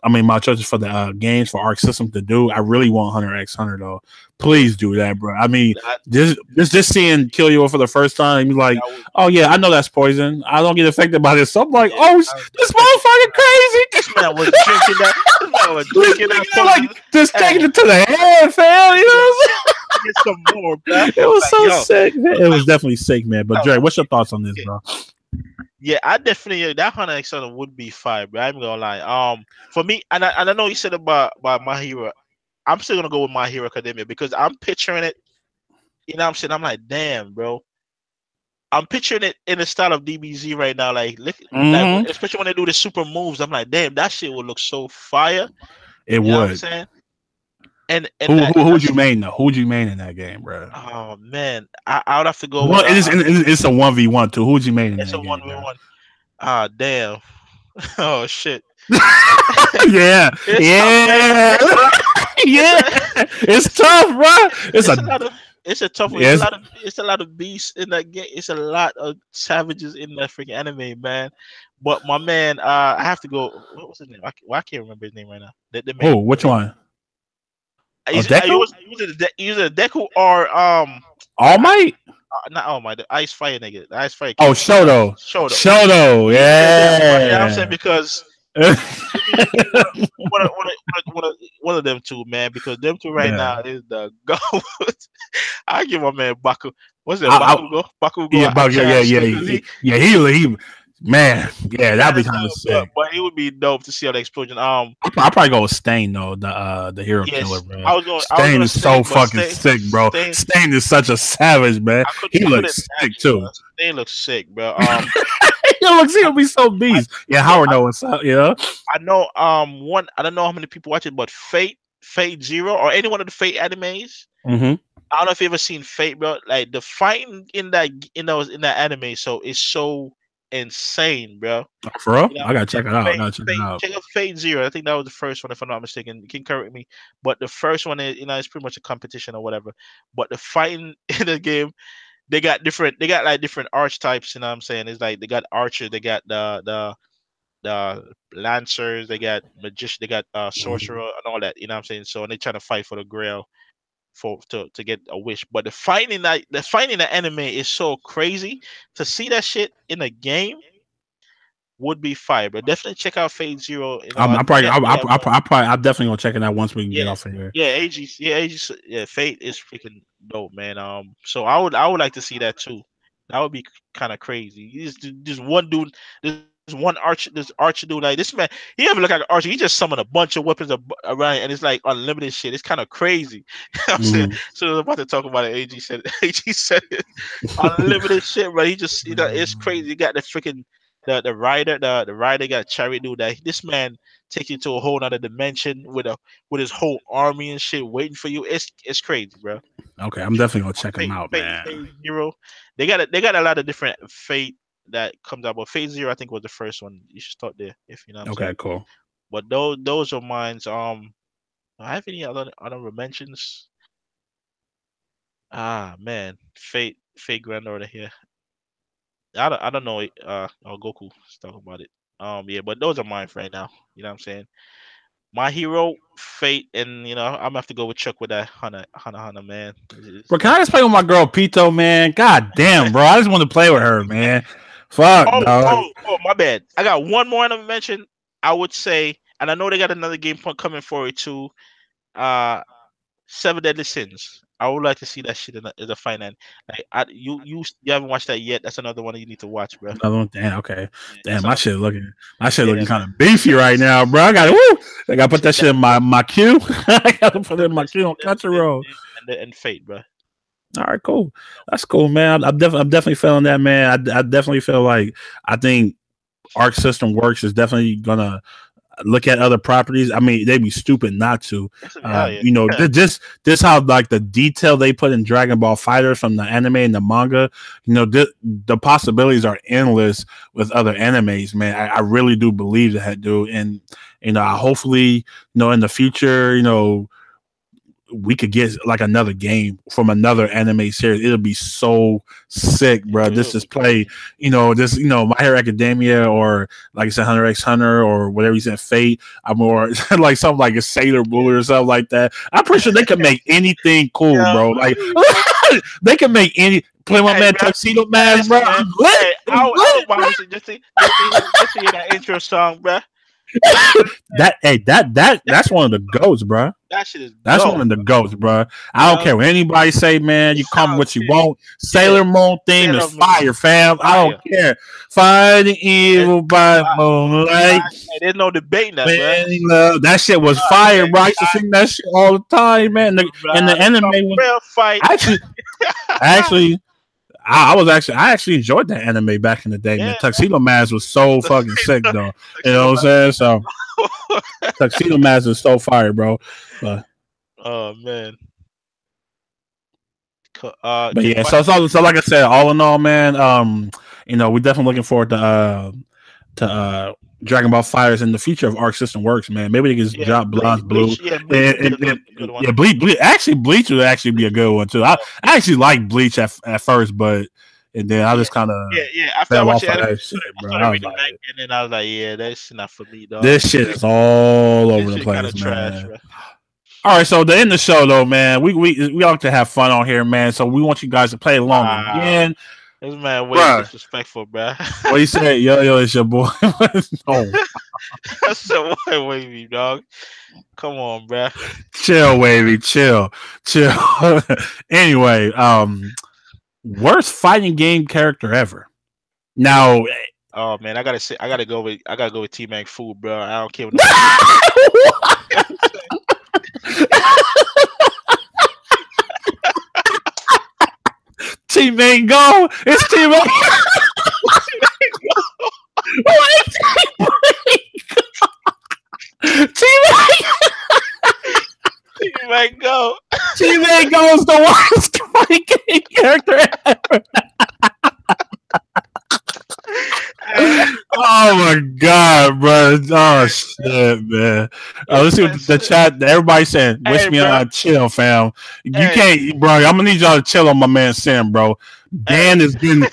I mean, my choices for the games for Arc System to do. I really want Hunter x Hunter though. Please do that, bro. I mean, just seeing Killua for the first time, you're like, oh yeah, I know that's poison. I don't get affected by this. So I'm like, oh, this motherfucker crazy. This man was drinking that. This man was drinking that. Like, just taking it to the head, fam. You know what I'm saying? Get some more, bro. It was so sick, man. It was definitely sick, man. But Dre, what's your thoughts on this, bro? Yeah, I definitely that Hunter x Hunter would be fire, but I'm gonna lie. For me, and I know you said about My Hero. I'm still gonna go with My Hero Academia because I'm picturing it. You know what I'm saying? I'm like, damn, bro. I'm picturing it in the style of DBZ right now. Like, look, like, especially when they do the super moves. I'm like, damn, that shit would look so fire. It would. Know what I'm saying? And who would you main though? Who would you main in that game, bro? Oh man, I would have to go. Well, it's a 1v1 too. Who would you main in? It's a 1v1. Ah, damn. Oh shit. Yeah. It's tough, bro. It's a tough one. Yes. It's a lot of beasts in that game. It's a lot of savages in that freaking anime, man. But my man, I have to go. What was his name? I can't remember his name right now. Which one? He was a Deku or All Might? Not All Might. The Ice Fire nigga. The Ice Fire. Oh, Shoto. Yeah. Yeah, I'm saying because one of them two, man. Because them two right now is the goat. I give my man Baku. What's that? Bakugo. Yeah. He man, yeah, that'd be kind of sick. But it would be dope to see how the explosion. I'll probably go with Stain though, the hero killer, bro. Stain is so fucking sick, bro. Stain is such a savage, man. He looks sick too. Stain looks sick, bro. looks he'll be so beast. Yeah, Howard know what's up. Yeah, I know. One. I don't know how many people watch it, but Fate Zero, or any one of the Fate animes. mm-hmm. I don't know if you ever seen Fate, bro. Like the fighting in that anime, so it's so insane, bro. For real, You know, I gotta check it out. I Fate, gotta check it Fate, out. check out Fate Zero. I think that was the first one, if I'm not mistaken. You can correct me, but the first one is, it's pretty much a competition or whatever. But the fighting in the game, they got like different archetypes. You know what I'm saying? It's like they got archers, they got the lancers, they got magician, they got sorcerer and all that. You know what I'm saying? So and they trying to fight for the grail to get a wish. But the fighting in the anime is so crazy. To see that shit in a game would be fire. But definitely check out Fate Zero. I'm definitely gonna check it out once we can get off of here. Fate is freaking dope, man. So I would like to see that too. That would be kind of crazy. Just one dude, this archer dude, like this man, he ever look like an archer. He just summoned a bunch of weapons around, and it's like unlimited shit. It's kind of crazy. You know what I'm saying? So I was about to talk about it. AG said it. Unlimited shit, bro. He just, it's crazy. You got the freaking the rider, the rider got a chariot dude. That this man takes you to a whole other dimension with his whole army and shit waiting for you. It's crazy, bro. Okay, I'm definitely gonna check them out, man. Fate Zero, they got a lot of different Fate that comes out, but Phase Zero I think was the first one. You should start there if you know what I'm saying. Cool. But those are mines. I have any other honorable mentions? Man, Fate Granddaughter here. I don't know. Goku. Let's talk about it. Yeah, but those are mine for right now. You know what I'm saying? My hero, Fate, and I'm gonna have to go with Chuck with that Hana, man. Bro, can I just play with my girl Pito, man? God damn, bro. I just want to play with her, man. Fuck, dog. My bad. I got one more to mention. I would say, and I know they got another game coming for it too. Seven Deadly Sins. I would like to see that shit in the finance. Like, you haven't watched that yet. That's another one that you need to watch, bro. Another one. Damn. Okay. Damn. My shit looking kind of beefy right now, bro. I gotta put that shit in my queue. I gotta put it in my queue on Country Road. And Fate, bro. All right, cool. That's cool, man. I'm definitely feeling that, man. I definitely feel like I think Arc System Works is definitely gonna look at other properties. I mean, they'd be stupid not to. This how like the detail they put in Dragon Ball FighterZ from the anime and the manga. The possibilities are endless with other animes, man. I really do believe that, dude. And hopefully, in the future, we could get like another game from another anime series. It'll be so sick, bro. This is play, My Hero Academia, or like I said, Hunter x Hunter, or whatever you said, Fate. I'm more like something like a Sailor Moon or something like that. I'm pretty sure they can make anything cool, bro. Like they can make any. Play my man Tuxedo Mask, bro. Just see that intro song, bro. That's one of the goats, bro. That's one of the goats, bro. I don't care what anybody say, man. You call me what you want. Sailor Moon theme is fire, fam. I don't care. Fighting evil by moonlight. There's no debating that, that shit was fire, bro. I used to sing that shit all the time, man. And the anime was actually. I actually enjoyed that anime back in the day, man. Tuxedo Mask was so fucking sick, though. You know what I'm saying? So Tuxedo Mask is so fire, bro. But, oh man. But yeah, so like I said, all in all, man, we're definitely looking forward to Dragon Ball FighterZ and the future of Arc System Works, man. Maybe they can just drop Blue. Bleach. Actually, Bleach would actually be a good one too. I actually liked Bleach at first, but and then I just kind of After I watched that shit, bro. And then I was like, yeah, that's not for me, dog. This shit is all over the place, man. Trash, all right, so to end the show though, man, we like to have fun on here, man. So we want you guys to play along again. This man way disrespectful, bro. What you say? Yo, it's your boy. No. That's the boy, Wavy, dog. Come on, bro. Chill, Wavy. Chill. Anyway, worst fighting game character ever. Now, oh man, I gotta go with T-Mac Food, bro. I don't care what. T-Mac go. It's T-Mac. Let go. T-Man goes the worst fucking character ever. Oh my god, bro! Oh shit, man! Let's see what the chat. Everybody saying, "Wish me on chill, fam." You can't, bro. I'm gonna need y'all to chill on my man Sam, bro. Dan is getting.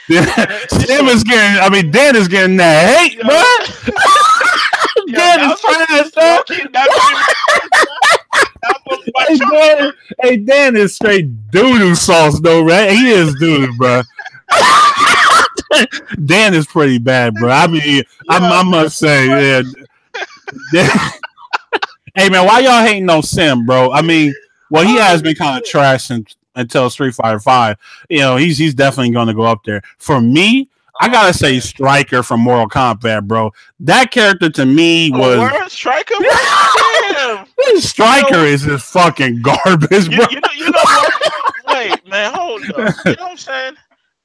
Sam is getting. I mean, Dan is getting that hate, bro. Dan is trash, hey, Dan is straight doo-doo sauce, though, right? He is doo-doo, bro. Dan is pretty bad, bro. I mean, I must say, yeah. Hey, man, why y'all hating on Sim, bro? I mean, well, he has been kind of trash until Street Fighter 5. You know, he's definitely going to go up there. For me, I gotta say Striker from Mortal Kombat, bro. That character to me was Striker. Striker is just fucking garbage, bro. You know what? Wait, man, hold up. You know what I'm saying?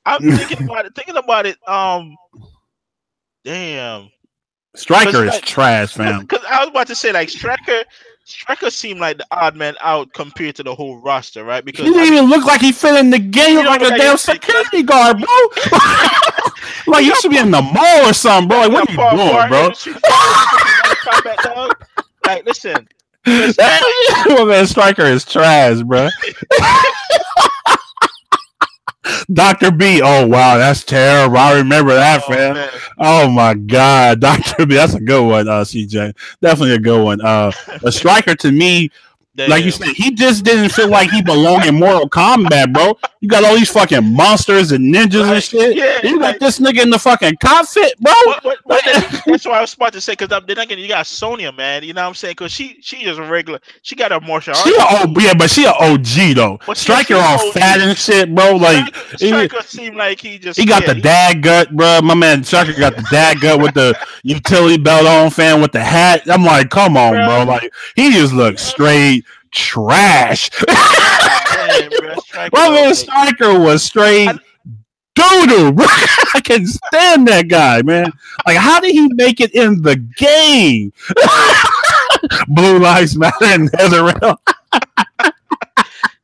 I'm thinking about it. Damn. Striker is trash, fam. Because I was about to say, like, Striker seemed like the odd man out compared to the whole roster, right? Because he didn't even look like he fit in the game like a damn security guard, bro. Like you should be in the mall or something, bro. Like, what are you doing, bro? Like, listen. Well, man, Striker is trash, bro. Dr. B. Oh wow, that's terrible. I remember that, fam. Man. Oh my god, Dr. B. That's a good one, CJ. Definitely a good one. A Striker to me, like you said, he just didn't feel like he belonged in Mortal Kombat, bro. You got all these fucking monsters and ninjas and shit. Yeah, you got this nigga in the fucking cockpit, bro. That's what I was about to say, because then again, you got Sonya, man. You know what I'm saying? Because she just a regular. She got a martial arts. But she an OG though. But Striker all fat and shit, bro. Like Striker seemed like he got the dad gut, bro. My man Striker got the dad gut with the utility belt on, fan with the hat. I'm like, come on, bro. Like he just looks straight trash. My man Striker was straight doo-doo, bro. I can stand that guy, man. Like, how did he make it in the game? Blue Lives Matter and Netherrealm.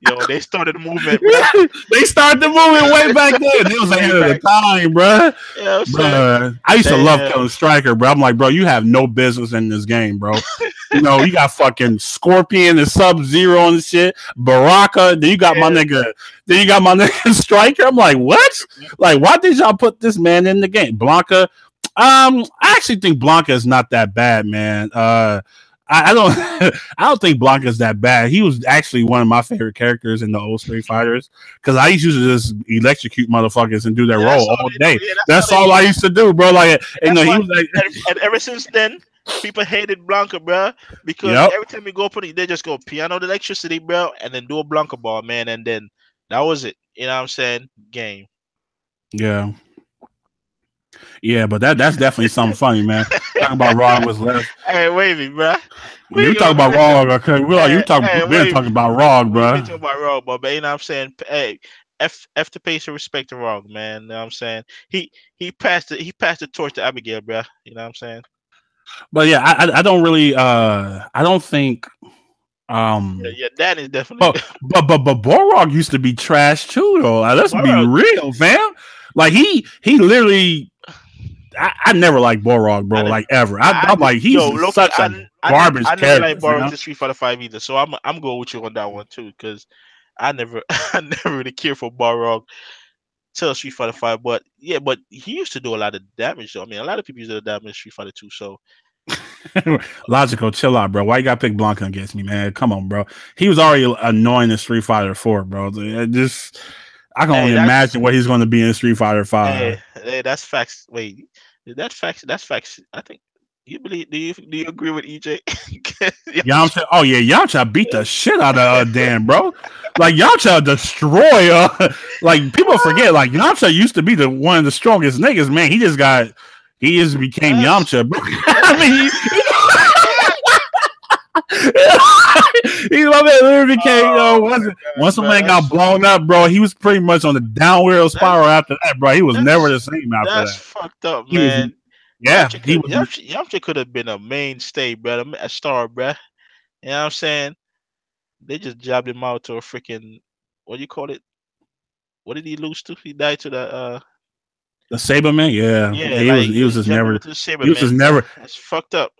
Yo, they started the movement, bro. They started the movement way back then. It was ahead of the time, bro. Yeah, bro. I used to love killing Striker, bro. I'm like, bro, you have no business in this game, bro. You know, you got fucking Scorpion and Sub-Zero and shit. Baraka. Then you got my nigga. Then you got my nigga Striker. I'm like, what? Like, why did y'all put this man in the game? Blanca. I actually think Blanca is not that bad, man. I don't think Blanca's that bad. He was actually one of my favorite characters in the old Street Fighters, because I used to just electrocute motherfuckers and do that role all day. That's all I used to do, bro. Like, you know, he was like, and ever since then, people hated Blanca, bro, because every time we go up, they just go piano the electricity, bro, and then do a Blanca ball, man, and then that was it. You know what I'm saying? Game. Yeah. Yeah, but that's definitely something funny, man. Talking about Raw was left. Hey, wavy, bro. You talking about Raw, okay? We're talking about Raw, bro. We're talking about Raw, but you know what I'm saying? Hey, F the pace and respect to Raw, man. You know what I'm saying? He passed the torch to Abigail, bro. You know what I'm saying? But yeah, I don't really I don't think that is definitely but Borog used to be trash too, though. Let's be real, fam. Like he literally I never liked Borog, bro, like ever. I'm like, he's such a garbage character. I never like Borog in Street Fighter 5 either, so I'm going with you on that one too, because I never really cared for Borog till Street Fighter 5. But yeah, but he used to do a lot of damage though. I mean, a lot of people used to do damage in Street Fighter 2, so Logical, chill out, bro. Why you gotta pick Blanca against me, man? Come on, bro. He was already annoying in Street Fighter 4, bro. I can only imagine what he's going to be in Street Fighter 5. Hey, that's facts. Wait, that's facts. That's facts. I think you believe. Do you agree with EJ? Yamcha. Oh yeah, Yamcha beat the shit out of Dan, bro. Like Yamcha destroy. Like people forget. Like Yamcha used to be one of the strongest niggas, man. He just became Yamcha, bro. I mean. He literally became once a man got blown up, bro. He was pretty much on the downward spiral after that, bro. He was never the same after that. That's fucked up, man. Yamcha could have been a mainstay, bro, a star, bro. You know what I'm saying? they just jabbed him out to a freaking, what do you call it? What did he lose to? He died to The Saberman, yeah, yeah, he was like he they was just just jabbed him never into the saber, he was just man, bro. never That's fucked up.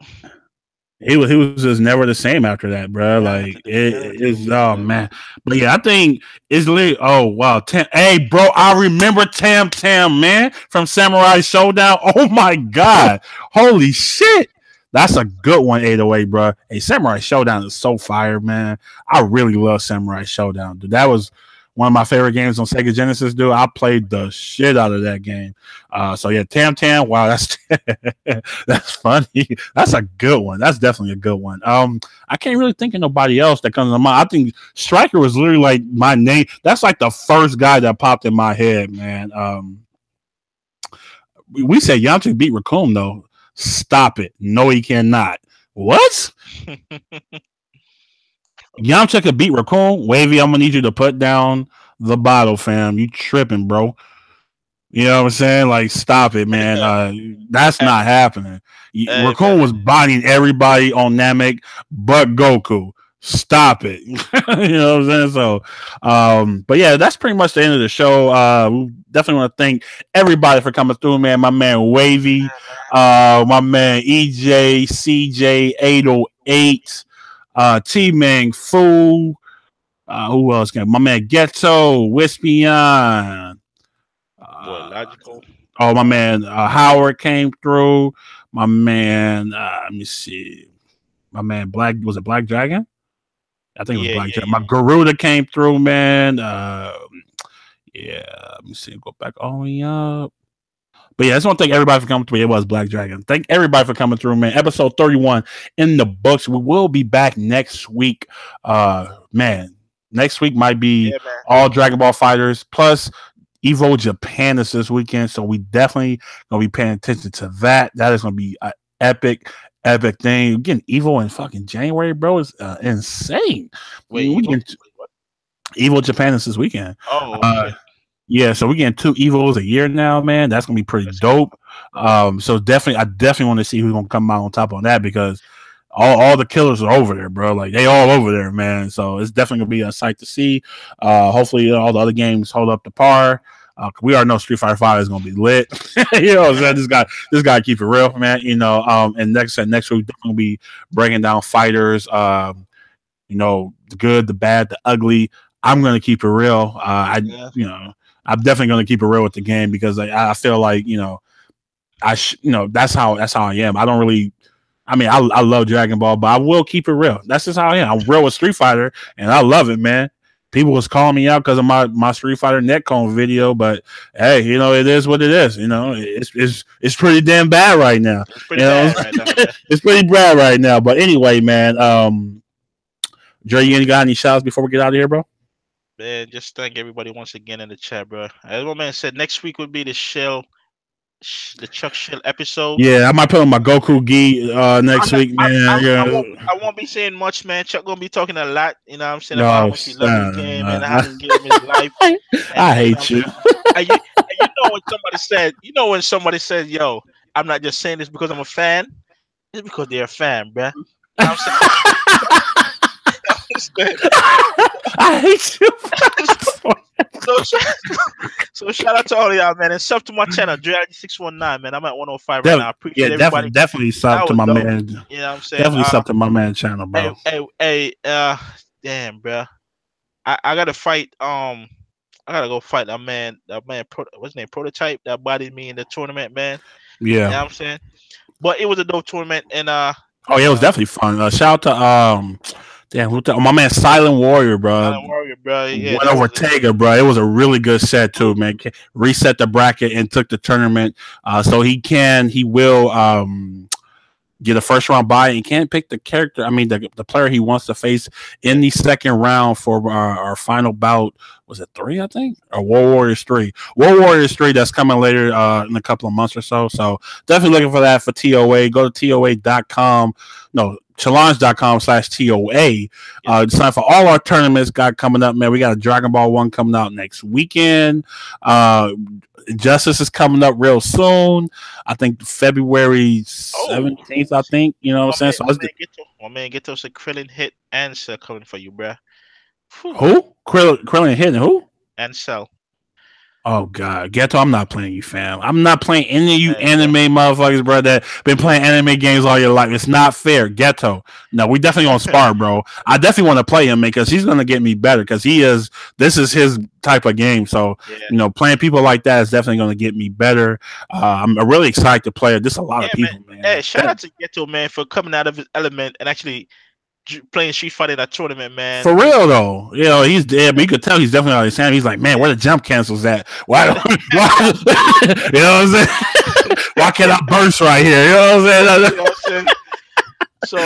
he was just never the same after that, bro. Yeah, Like anything it's lose, oh man. man, but yeah, I think it's literally oh wow, hey bro, I remember Tam Tam man from Samurai Showdown. Oh my god, holy shit. That's a good one, 808, bro. Hey, Samurai Showdown is so fire, man. I really love Samurai Showdown, dude. That was one of my favorite games on Sega Genesis, dude. I played the shit out of that game. So yeah, Tam Tam. Wow, that's that's funny. That's a good one. That's definitely a good one. I can't really think of nobody else that comes to mind. I think Striker was literally like my name. That's like the first guy that popped in my head, man. We said Yamcha beat Raccoon though. Stop it. No, he cannot. What? Yamcha could beat Raccoon? Wavy, I'm gonna need you to put down the bottle, fam. You tripping, bro. You know what I'm saying? Like, stop it, man. That's not happening. Hey, man. Raccoon was binding everybody on Namek but Goku. Stop it. You know what I'm saying? So, but yeah, that's pretty much the end of the show. We definitely want to thank everybody for coming through, man. My man Wavy, my man EJ, CJ, 808, T-Mang Fu, who else? My man Ghetto, Wispion. Logical. Oh, my man Howard came through. My man, let me see. My man Black, was it Black Dragon? I think it was Black Dragon. My Garuda came through, man. Yeah, let me see. Go back all the way up. But yeah, I just want to thank everybody for coming through. It was Black Dragon. Thank everybody for coming through, man. Episode 31 in the books. We will be back next week. Man, next week might be all Dragon Ball Fighters plus Evo Japan is this weekend, so we definitely gonna be paying attention to that. That is gonna be an epic thing. Getting Evo in fucking January, bro, is insane. Wait, Evo Japan is this weekend. Oh, okay. Yeah, so we're getting 2 Evos a year now, man. That's gonna be pretty dope. So I definitely want to see who's gonna come out on top on that because all the killers are over there, bro. Like they all over there, man. So it's definitely gonna be a sight to see. Hopefully all the other games hold up to par. We already know Street Fighter 5 is gonna be lit. You know, so this guy keep it real, man. You know, and next week we're definitely be breaking down fighters. You know, the good, the bad, the ugly. I'm gonna keep it real. You know, I'm definitely gonna keep it real with the game because I feel like you know, that's how I am. I don't really. I mean, I love Dragon Ball, but I will keep it real. That's just how I am. I'm real with Street Fighter, and I love it, man. People was calling me out because of my Street Fighter Netcon video, but hey, you know, it is what it is. You know, it's pretty damn bad right now. It's pretty bad right now. It's pretty bad right now. But anyway, man, Dre, you got any shouts before we get out of here, bro? Man, just thank everybody once again in the chat, bro. As my man said, next week would be the Chuck Shell episode. Yeah, I might put on my Goku gi next week, man. I won't be saying much, man. Chuck gonna be talking a lot, you know what I'm saying, about how much he loves the game and how he gave him his life. I hate you. And you know when somebody says, yo, I'm not just saying this because I'm a fan, it's because they're a fan, bro. You know what I'm saying? I hate you. So shout out to all of y'all, man, and sub to my channel, Dre619, man. I'm at 105 right now. I appreciate everybody. Definitely sub to my man. You know what I'm saying? Definitely sub to my man channel, bro. Hey, damn, bro. I gotta fight. I gotta go fight that man. What's his name? Prototype that bodied me in the tournament, man. Yeah. You know what I'm saying? But it was a dope tournament, and oh yeah, it was definitely fun. Shout out to damn, my man Silent Warrior, bro. Silent Warrior, bro. Yeah, went over Tega, bro. It was a really good set too, man. Reset the bracket and took the tournament. So he will get a first round bye. He can't pick the character. I mean, the player he wants to face in the second round for our final bout. Was it 3? I think, or War Warriors 3. War Warriors 3. That's coming later in a couple of months or so. So definitely looking for that for TOA. Go to TOA.com. No. challenge.com/TOA. Sign for all our tournaments got coming up, man. We got a Dragon Ball 1 coming out next weekend. Justice is coming up real soon. I think February 17th, I think. You know what I'm saying? So my man, get those Krillin hit answer coming for you, bruh. Whew. Who? Krillin hitting who? And Cell. Oh God, Ghetto, I'm not playing you, fam. I'm not playing any of you Hey, anime motherfuckers, bro, that been playing anime games all your life. It's not fair. Ghetto. No, we definitely gonna spar, bro. I definitely want to play him because he's gonna get me better because this is his type of game. So, playing people like that is definitely gonna get me better. I'm really excited to play it. There's a lot of people, man. Hey, shout out to Ghetto, man, for coming out of his element and actually playing Street Fighter in that tournament, man. For real though, he's dead, but you could tell he's definitely on his hand. He's like, man, where the jump cancels at? Why you know what I'm saying? Why can't I burst right here? You know what I'm saying? So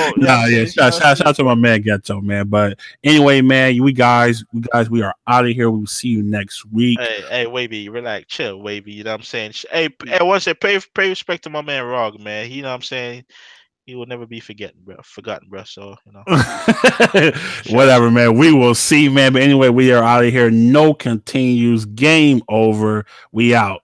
shout out to my man Ghetto, man. But anyway, man, we guys, we are out of here. We'll see you next week. Hey, Wavy, relax, chill, Wavy. You know what I'm saying? Hey, I want to say pay respect to my man Rog, man. You know what I'm saying? He will never be forgotten, bro. So, whatever, man. We will see, man. But anyway, we are out of here. No continues. Game over. We out.